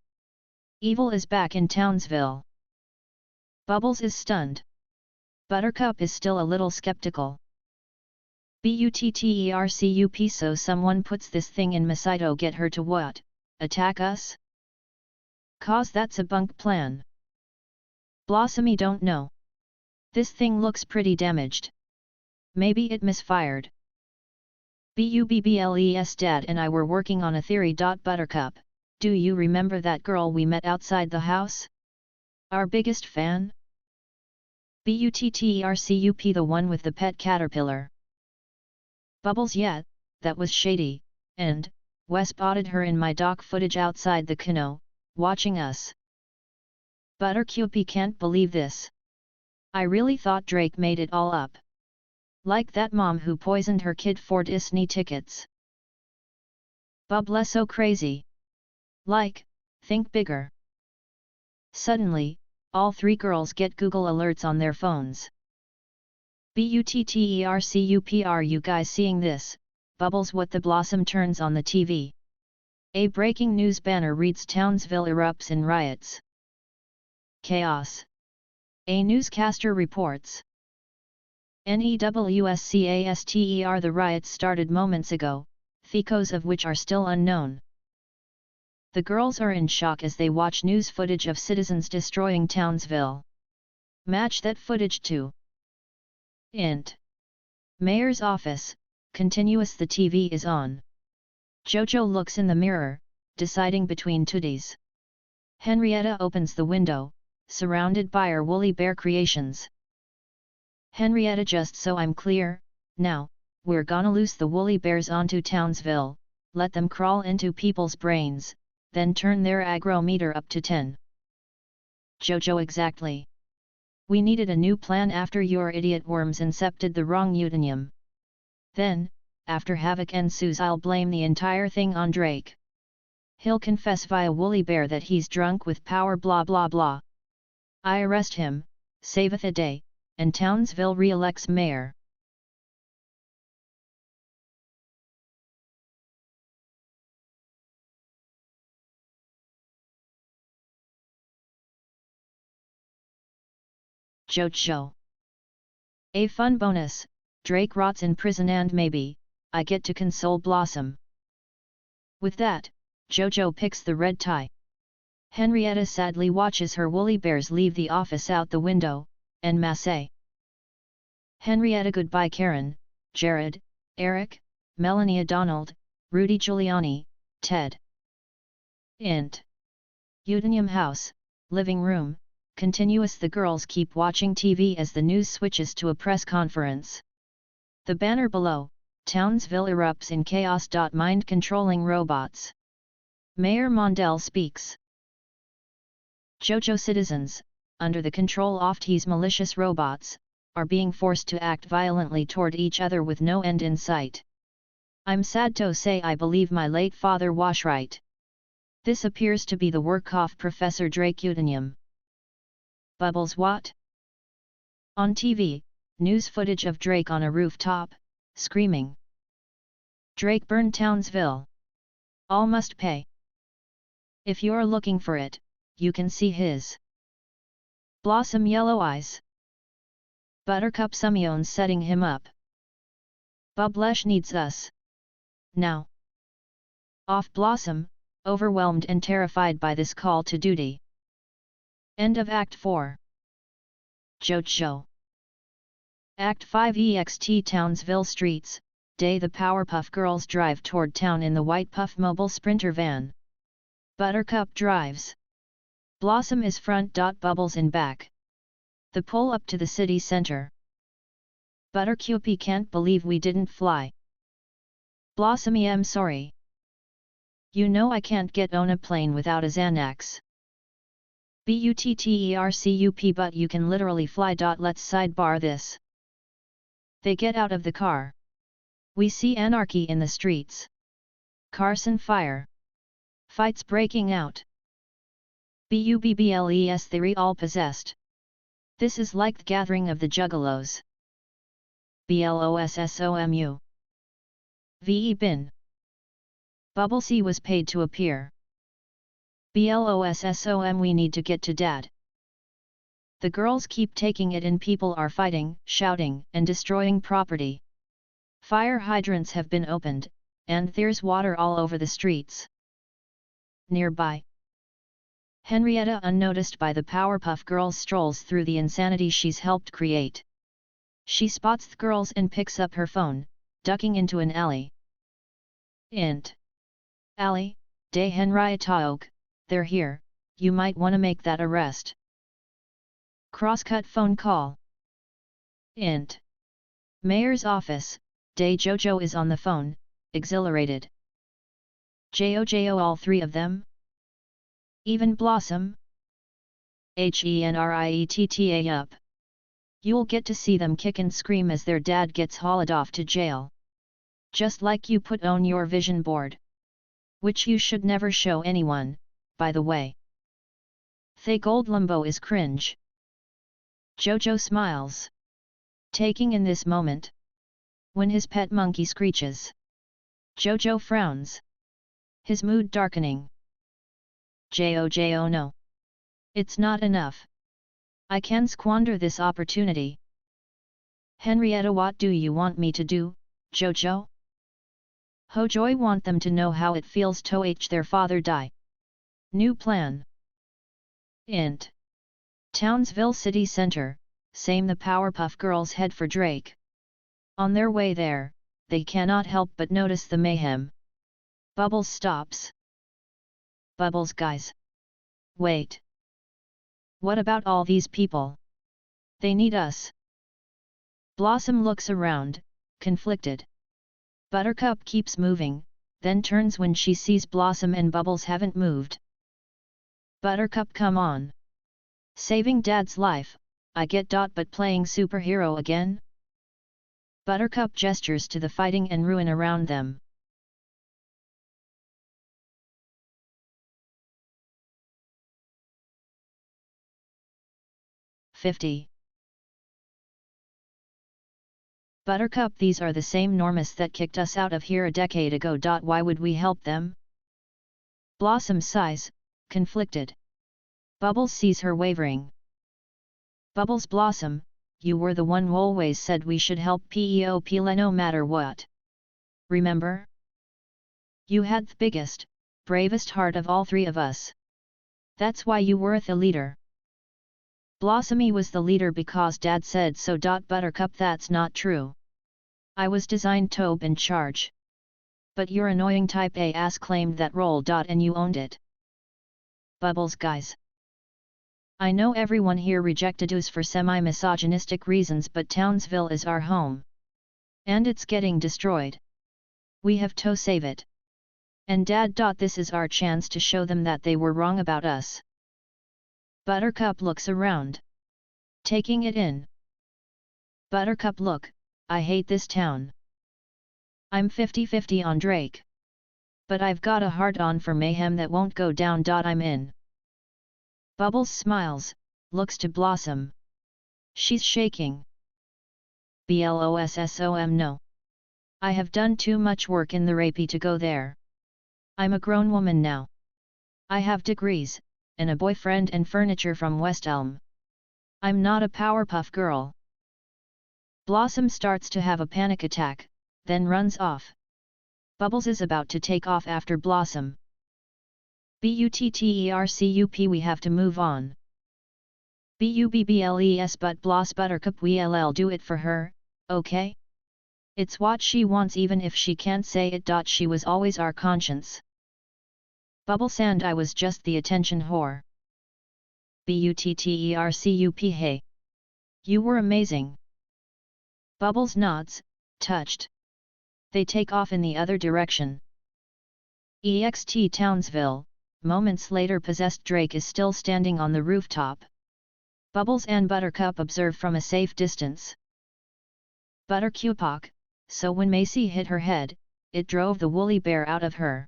Evil is back in Townsville. Bubbles is stunned. Buttercup is still a little skeptical. Buttercup, so someone puts this thing in Masaito. Get her to what? Attack us? Cause that's a bunk plan. Blossomy don't know. This thing looks pretty damaged. Maybe it misfired. Bubbles, Dad and I were working on a theory. Buttercup, do you remember that girl we met outside the house? Our biggest fan? Buttercup, the one with the pet caterpillar. Bubbles, yeah, that was shady, and, we spotted her in my dock footage outside the kino, watching us. Buttercup can't believe this. I really thought Drake made it all up. Like that mom who poisoned her kid for Disney tickets. Bubbles so crazy. Like, think bigger. Suddenly, all three girls get Google alerts on their phones. Buttercup, are you guys seeing this? Bubbles, what the? Blossom turns on the TV. A breaking news banner reads Townsville erupts in riots. Chaos. A newscaster reports. NEWSCASTER, the riots started moments ago, the cause of which are still unknown. The girls are in shock as they watch news footage of citizens destroying Townsville. Match that footage to Int. Mayor's office, continuous. The TV is on. Jojo looks in the mirror, deciding between tooties. Henrietta opens the window, surrounded by her woolly bear creations. Henrietta, just so I'm clear, now, we're gonna loose the woolly bears onto Townsville, let them crawl into people's brains, then turn their agrometer up to 10. Jojo, exactly. We needed a new plan after your idiot worms incepted the wrong Utanium. Then, after havoc ensues, I'll blame the entire thing on Drake. He'll confess via woolly bear that he's drunk with power, blah blah blah. I arrest him, saveth a day, and Townsville re-elects mayor. Jojo. A fun bonus, Drake rots in prison and maybe, I get to console Blossom. With that, Jojo picks the red tie. Henrietta sadly watches her woolly bears leave the office out the window, and Massey. Henrietta goodbye Karen, Jared, Eric, Melania Donald, Rudy Giuliani, Ted. Int. Udinium House, living room, continuous. The girls keep watching TV as the news switches to a press conference. The banner below, Townsville erupts in chaos. Mind-controlling robots. Mayor Mondale speaks. Jojo citizens, under the control of these malicious robots, are being forced to act violently toward each other with no end in sight. I'm sad to say I believe my late father was right. This appears to be the work of Professor Drake Udinium. Bubbles what? On TV, news footage of Drake on a rooftop, screaming. Drake burned Townsville. All must pay. If you're looking for it, you can see his Blossom yellow eyes. Buttercup Sumione's setting him up. Bublesh needs us. Now. Off Blossom, overwhelmed and terrified by this call to duty. End of Act 4. Jojo. Act 5 EXT Townsville streets, day. The Powerpuff Girls drive toward town in the white Puff Mobile Sprinter van. Buttercup drives. Blossom is front. Bubbles in back. The pull up to the city center. Buttercup can't believe we didn't fly. Blossom I'm sorry. You know I can't get on a plane without a Xanax. Buttercup but you can literally fly. Let's sidebar this. They get out of the car. We see anarchy in the streets. Cars on fire. Fights breaking out. Bubbles theory all possessed. This is like the gathering of the juggalos. Blossomu. Ve bin. Bubble C was paid to appear. Blossom we need to get to dad. The girls keep taking it in. People are fighting, shouting, and destroying property. Fire hydrants have been opened, and there's water all over the streets. Nearby, Henrietta, unnoticed by the Powerpuff Girls, strolls through the insanity she's helped create. She spots the girls and picks up her phone, ducking into an alley. Int. Alley, de Henrietta, they're here, you might wanna make that arrest. Crosscut phone call. Int. Mayor's office, de Jojo is on the phone, exhilarated. Jojo all three of them? Even Blossom? Henrietta up. You'll get to see them kick and scream as their dad gets hauled off to jail. Just like you put on your vision board. Which you should never show anyone, by the way. Thay Goldlumbo is cringe. Jojo smiles. Taking in this moment. When his pet monkey screeches. Jojo frowns. His mood darkening. Jojo no. It's not enough. I can squander this opportunity. Henrietta, what do you want me to do, Jojo? Hojoy want them to know how it feels to watch their father die. New plan. Int. Townsville City Center, same. The Powerpuff Girls head for Drake. On their way there, they cannot help but notice the mayhem. Bubbles stops. Bubbles guys. Wait. What about all these people? They need us. Blossom looks around, conflicted. Buttercup keeps moving, then turns when she sees Blossom and Bubbles haven't moved. Buttercup, come on. Saving Dad's life, I get. But playing superhero again? Buttercup gestures to the fighting and ruin around them. Buttercup, these are the same normies that kicked us out of here a decade ago. Why would we help them? Blossom sighs, conflicted. Bubbles sees her wavering. Bubbles Blossom, you were the one who always said we should help PEOP no matter what. Remember? You had the biggest, bravest heart of all three of us. That's why you were the leader. Blossomy was the leader because Dad said so. Buttercup, that's not true. I was designed to be in charge. But your annoying type A ass claimed that role. And you owned it. Bubbles guys. I know everyone here rejected us for semi-misogynistic reasons, but Townsville is our home. And it's getting destroyed. We have to save it. And Dad. This is our chance to show them that they were wrong about us. Buttercup looks around. Taking it in. Buttercup, look, I hate this town. I'm 50-50 on Drake. But I've got a heart-on for mayhem that won't go down. I'm in. Bubbles smiles, looks to Blossom. She's shaking. Blossom, no. I have done too much work in the rapey to go there. I'm a grown woman now. I have degrees, and a boyfriend and furniture from West Elm. I'm not a Powerpuff girl. Blossom starts to have a panic attack, then runs off. Bubbles is about to take off after Blossom. Buttercup, we have to move on. Bubbles, but Buttercup, we'll do it for her, okay? It's what she wants even if she can't say it. She was always our conscience. Bubbles, and I was just the attention whore. Buttercup, hey. You were amazing. Bubbles nods, touched. They take off in the other direction. EXT Townsville, moments later. Possessed Drake is still standing on the rooftop. Bubbles and Buttercup observe from a safe distance. Buttercup, so when Macy hit her head, it drove the woolly bear out of her.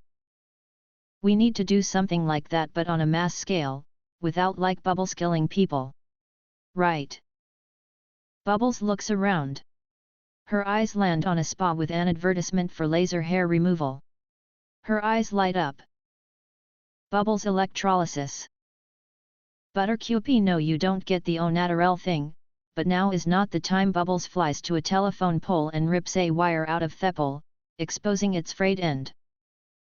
We need to do something like that, but on a mass scale, without like Bubbles killing people. Right. Bubbles looks around. Her eyes land on a spa with an advertisement for laser hair removal. Her eyes light up. Bubbles electrolysis. Buttercup, no, you don't get the au naturel thing, but now is not the time. Bubbles flies to a telephone pole and rips a wire out of the pole, exposing its frayed end.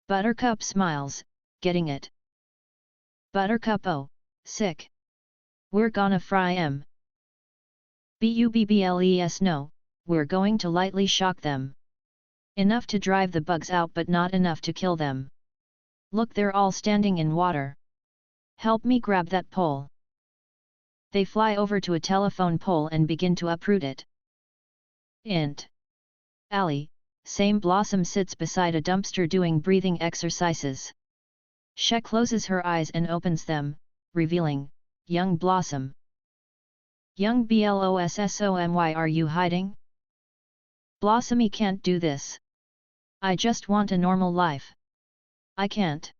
Buttercup smiles, getting it. Buttercup, oh, sick. We're gonna fry 'em. Bubbles, no, we're going to lightly shock them. Enough to drive the bugs out but not enough to kill them. Look, they're all standing in water. Help me grab that pole. They fly over to a telephone pole and begin to uproot it. Int. Alley, same. Blossom sits beside a dumpster doing breathing exercises. She closes her eyes and opens them, revealing, young Blossom. Young Blossom, why are you hiding? Blossomy, can't do this. I just want a normal life. I can't.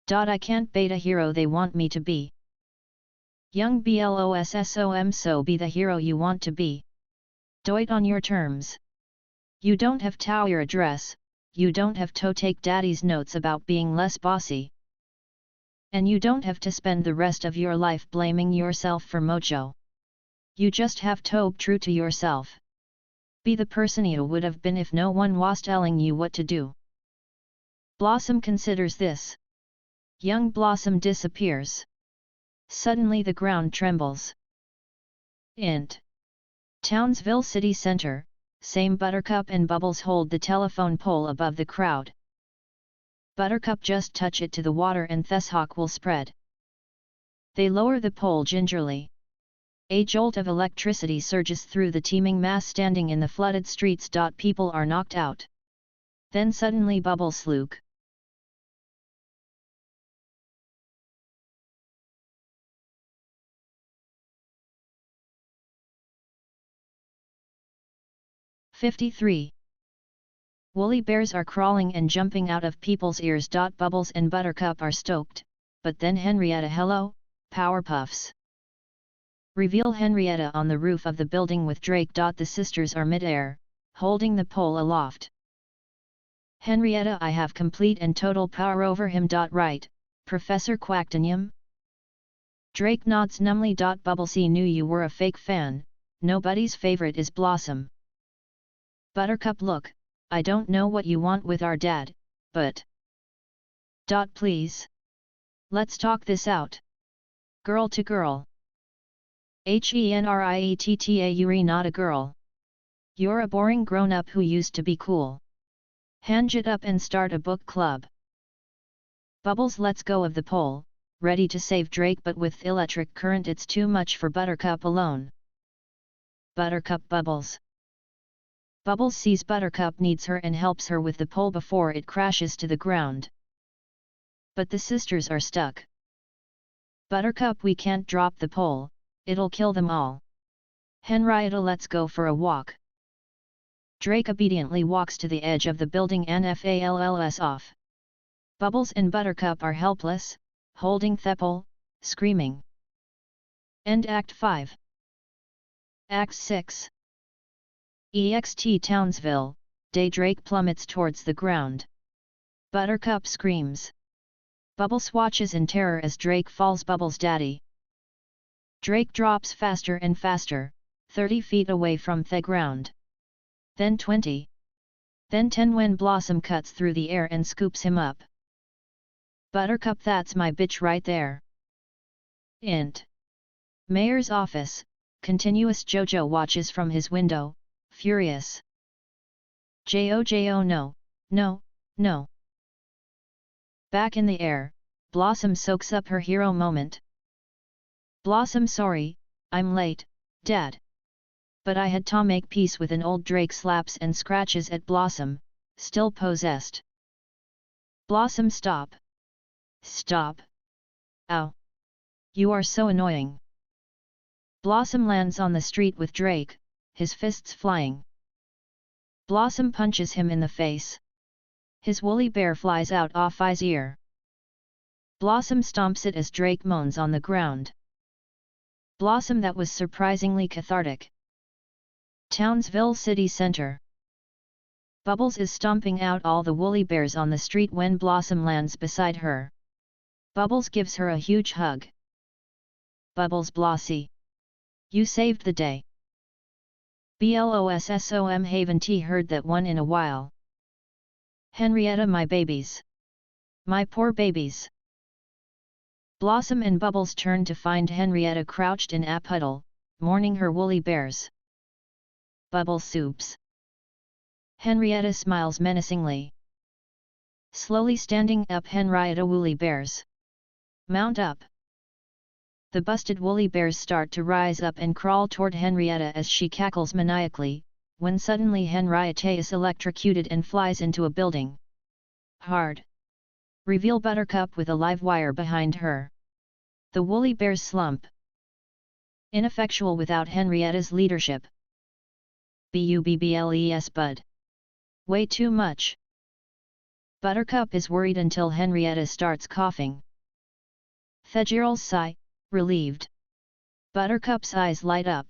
I can't be the hero they want me to be. Young Blossom, so be the hero you want to be. Do it on your terms. You don't have to wear a dress, you don't have to take daddy's notes about being less bossy. And you don't have to spend the rest of your life blaming yourself for mojo. You just have to be true to yourself. Be the person you would have been if no one was telling you what to do. Blossom considers this. Young Blossom disappears. Suddenly the ground trembles. Int. Townsville City Center, same. Buttercup and Bubbles hold the telephone pole above the crowd. Buttercup just touch it to the water and Theshawk will spread. They lower the pole gingerly. A jolt of electricity surges through the teeming mass standing in the flooded streets. People are knocked out. Then suddenly Bubbles sluke. '53. Woolly bears are crawling and jumping out of people's ears. Bubbles and Buttercup are stoked, but then Henrietta, hello, Powerpuffs. Reveal Henrietta on the roof of the building with Drake. The sisters are mid-air, holding the pole aloft. Henrietta, I have complete and total power over him. Right, Professor Quacktanium? Drake nods numbly. Bubblesy knew you were a fake fan, nobody's favorite is Blossom. Buttercup, look, I don't know what you want with our dad, but... Please. Let's talk this out. Girl to girl. Henrietta, you're not a girl. You're a boring grown-up who used to be cool. Hang it up and start a book club. Bubbles lets go of the pole, ready to save Drake, but with electric current it's too much for Buttercup alone. Buttercup, Bubbles. Bubbles sees Buttercup needs her and helps her with the pole before it crashes to the ground. But the sisters are stuck. Buttercup, we can't drop the pole, it'll kill them all. Henrietta, let's go for a walk. Drake obediently walks to the edge of the building and falls off. Bubbles and Buttercup are helpless, holding the pole, screaming. End Act 5. Act 6. Townsville, day. Drake plummets towards the ground. Buttercup screams. Bubbles watches in terror as Drake falls. Bubbles' daddy. Drake drops faster and faster, 30 feet away from the ground. Then 20. Then 10 when Blossom cuts through the air and scoops him up. Buttercup, that's my bitch right there. Int. Mayor's office, continuous. Jojo watches from his window, furious. Jojo, no, no, no. Back in the air, Blossom soaks up her hero moment. Blossom, sorry, I'm late, Dad. But I had to make peace with an old. Drake slaps and scratches at Blossom, still possessed. Blossom, stop. Stop. Ow. You are so annoying. Blossom lands on the street with Drake, his fists flying. Blossom punches him in the face. His woolly bear flies out off his ear. Blossom stomps it as Drake moans on the ground. Blossom, that was surprisingly cathartic. Townsville City Center. Bubbles is stomping out all the woolly bears on the street when Blossom lands beside her. Bubbles gives her a huge hug. Bubbles, Blossy. You saved the day. Blossom, haven't heard that one in a while. Henrietta, my babies. My poor babies. Blossom and Bubbles turn to find Henrietta crouched in a puddle, mourning her woolly bears. Bubbles soups. Henrietta smiles menacingly. Slowly standing up, Henrietta, woolly bears. Mount up. The busted woolly bears start to rise up and crawl toward Henrietta as she cackles maniacally, when suddenly Henrietta is electrocuted and flies into a building. Hard. Reveal Buttercup with a live wire behind her. The woolly bears slump. Ineffectual without Henrietta's leadership. Bubbles, bud. Way too much. Buttercup is worried until Henrietta starts coughing. Thegirls sigh, relieved. Buttercup's eyes light up.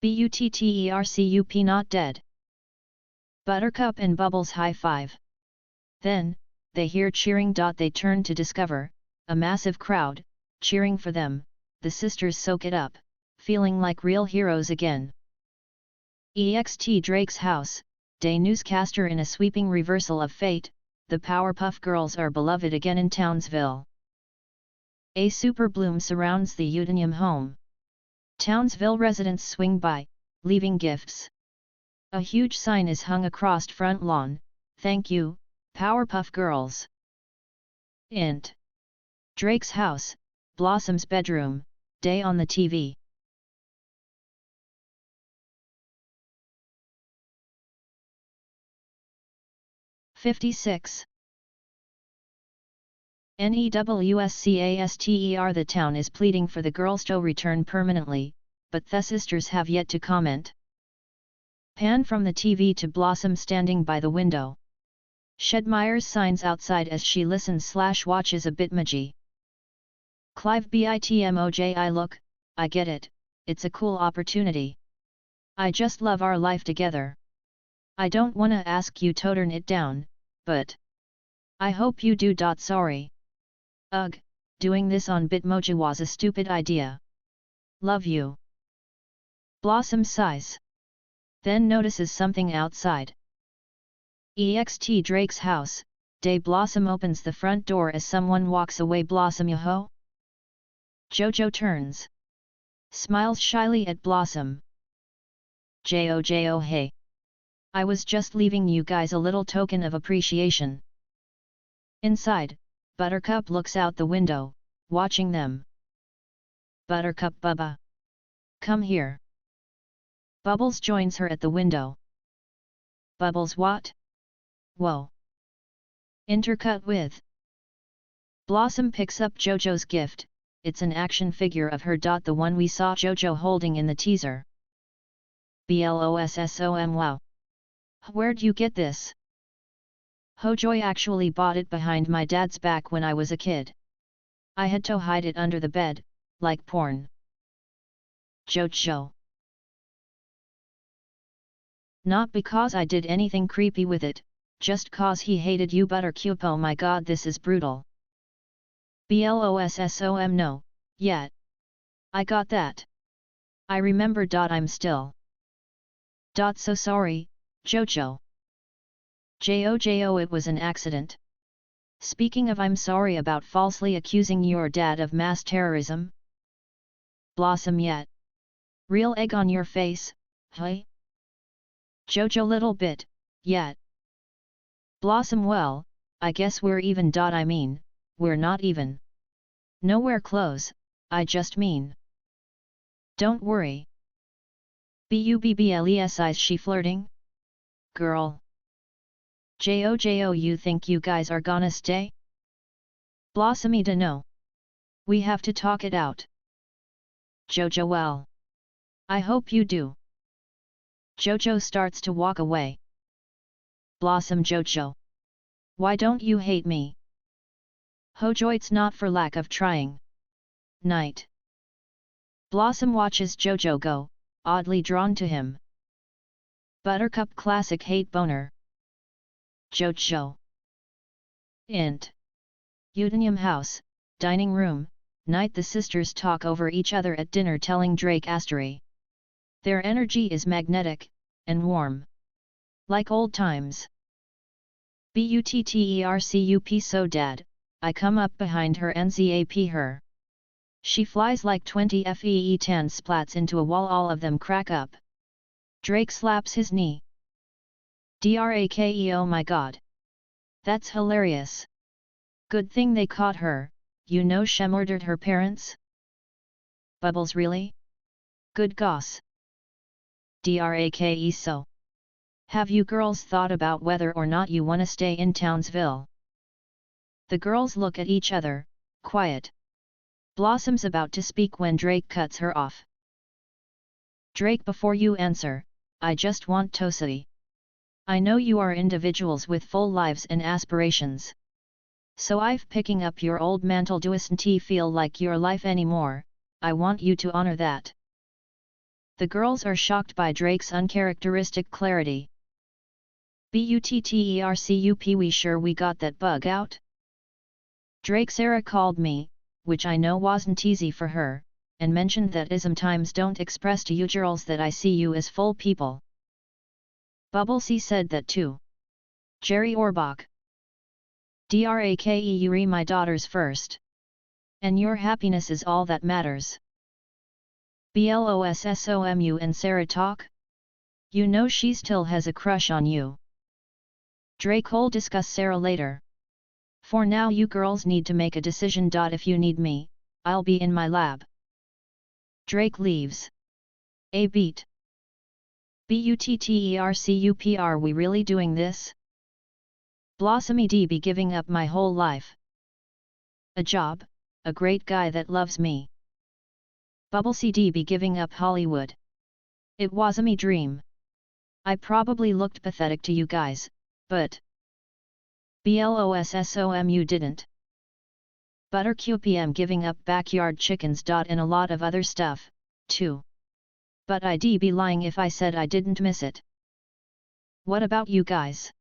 Buttercup, not dead. Buttercup and Bubbles high five. Then, they hear cheering. They turn to discover, a massive crowd, cheering for them. The sisters soak it up, feeling like real heroes again. Drake's house, day. Newscaster in a sweeping reversal of fate, the Powerpuff Girls are beloved again in Townsville. A super bloom surrounds the Udinium home. Townsville residents swing by, leaving gifts. A huge sign is hung across front lawn, "Thank you, Powerpuff Girls." Int. Drake's house, Blossom's bedroom, day on the TV. '56. Newscaster, the town is pleading for the girls to return permanently, but the sisters have yet to comment. Pan from the TV to Blossom standing by the window. Shedmeyer's signs outside as she listens/watches a bitmoji. Clive bitmoji, look, I get it, it's a cool opportunity. I just love our life together. I don't wanna ask you to turn it down, but I hope you do. Sorry. Ugh, doing this on Bitmoji was a stupid idea. Love you. Blossom sighs. Then notices something outside. EXT Drake's house. Day Blossom opens the front door as someone walks away. Blossom yo-ho? Jojo turns. Smiles shyly at Blossom. Jojo hey. I was just leaving you guys a little token of appreciation. Inside, Buttercup looks out the window, watching them. Buttercup Bubba. Come here. Bubbles joins her at the window. Bubbles what? Whoa. Intercut with. Blossom picks up Jojo's gift, it's an action figure of her. The one we saw Jojo holding in the teaser. Blossom wow. Where'd you get this? Hojoy actually bought it behind my dad's back when I was a kid. I had to hide it under the bed, like porn. Jojo. Not because I did anything creepy with it, just cause he hated you. Buttercup. Oh my god, this is brutal. Blossom no, yet. I got that. I remember. I'm still. So sorry, Jojo. Jojo, it was an accident. Speaking of, I'm sorry about falsely accusing your dad of mass terrorism. Blossom yet. Real egg on your face, hey? Jojo little bit, yet. Blossom well, I guess we're even. I mean, we're not even. Nowhere close, I just mean. Don't worry. Bubbles, is she flirting? Girl. Jojo, you think you guys are gonna stay? Blossomy to know. We have to talk it out. Jojo well. I hope you do. Jojo starts to walk away. Blossom Jojo. Why don't you hate me? Hojo, it's not for lack of trying. Night. Blossom watches Jojo go, oddly drawn to him. Buttercup classic hate boner. Jojo. Int. Udinium house, dining room, night. The sisters talk over each other at dinner, telling Drake Astery. Their energy is magnetic, and warm. Like old times. Buttercup. So dad, I come up behind her and zap her. She flies like 20 FEE 10 splats into a wall, all of them crack up. Drake slaps his knee. Drake, oh my god. That's hilarious. Good thing they caught her, you know she murdered her parents? Bubbles really? Good goss. Drake so. Have you girls thought about whether or not you wanna stay in Townsville? The girls look at each other, quiet. Blossom's about to speak when Drake cuts her off. Drake, before you answer, I just want to say. I know you are individuals with full lives and aspirations. So I've picking up your old mantle doesn't feel like your life anymore, I want you to honor that. The girls are shocked by Drake's uncharacteristic clarity. Buttercup, we sure we got that bug out? Drake Sarah called me, which I know wasn't easy for her, and mentioned that sometimes don't express to you girls that I see you as full people. Bubblesy said that too. Jerry Orbach. Drake, you re my daughters first. And your happiness is all that matters. Blossom and Sarah talk? You know she still has a crush on you. Drake'll discuss Sarah later. For now you girls need to make a decision. If you need me, I'll be in my lab. Drake leaves. A beat. Buttercup, are we really doing this? Blossomy D be giving up my whole life. A job, a great guy that loves me. Bubblesy D be giving up Hollywood. It was a me dream. I probably looked pathetic to you guys, but Blossom you didn't. Buttercup giving up backyard chickens. And a lot of other stuff, too. But I'd be lying if I said I didn't miss it. What about you guys?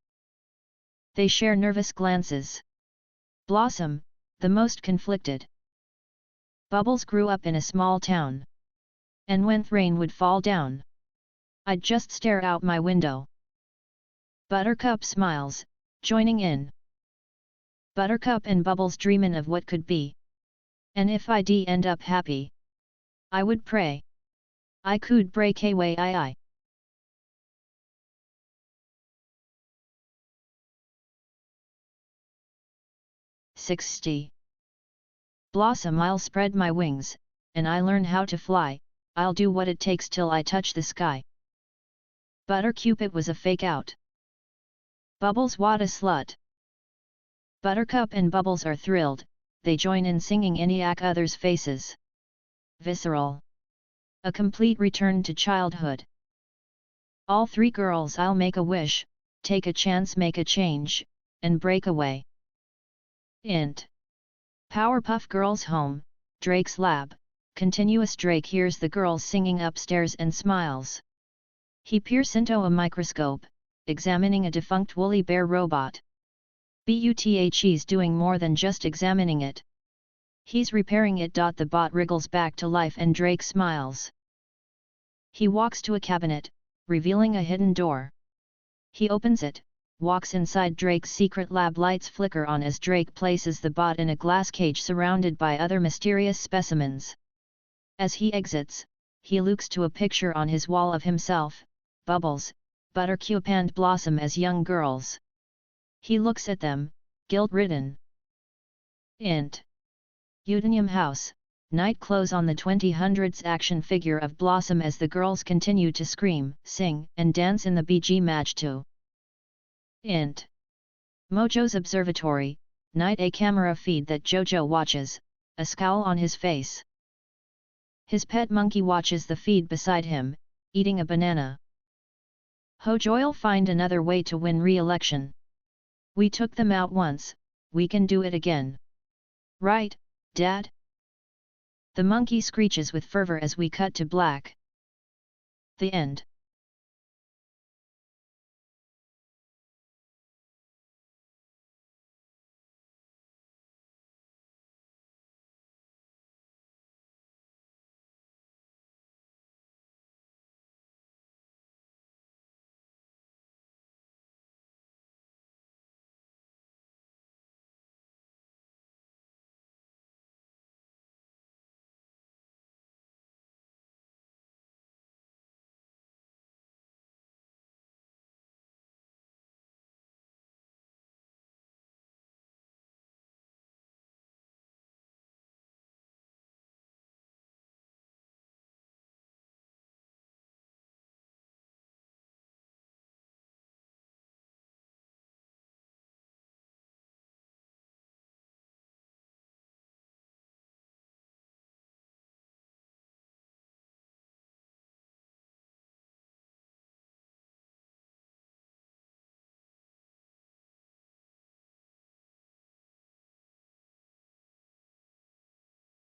They share nervous glances. Blossom, the most conflicted. Bubbles grew up in a small town. And when rain would fall down, I'd just stare out my window. Buttercup smiles, joining in. Buttercup and Bubbles dreamin' of what could be. And if I'd end up happy, I would pray I could break away I. 60. Blossom, I'll spread my wings, and I learn how to fly, I'll do what it takes till I touch the sky. Buttercup, it was a fake out. Bubbles, what a slut. Buttercup and Bubbles are thrilled, they join in singing any others' faces. Visceral. A complete return to childhood. All three girls, I'll make a wish, take a chance, make a change, and break away. Int. Powerpuff Girls home, Drake's lab, continuous. Drake hears the girls singing upstairs and smiles. He peers into a microscope, examining a defunct woolly bear robot. But he's doing more than just examining it. He's repairing it. The bot wriggles back to life and Drake smiles. He walks to a cabinet, revealing a hidden door. He opens it, walks inside Drake's secret lab. Lights flicker on as Drake places the bot in a glass cage surrounded by other mysterious specimens. As he exits, he looks to a picture on his wall of himself, Bubbles, Buttercup and Blossom as young girls. He looks at them, guilt-ridden. Int. Udinium House, night close on the 2000s. Action figure of Blossom as the girls continue to scream, sing, and dance in the PPG match too. Int. Mojo's Observatory, night. A camera feed that Jojo watches, a scowl on his face. His pet monkey watches the feed beside him, eating a banana. Hojo'll find another way to win re-election. We took them out once, we can do it again. Right, Dad? The monkey screeches with fervor as we cut to black. The end.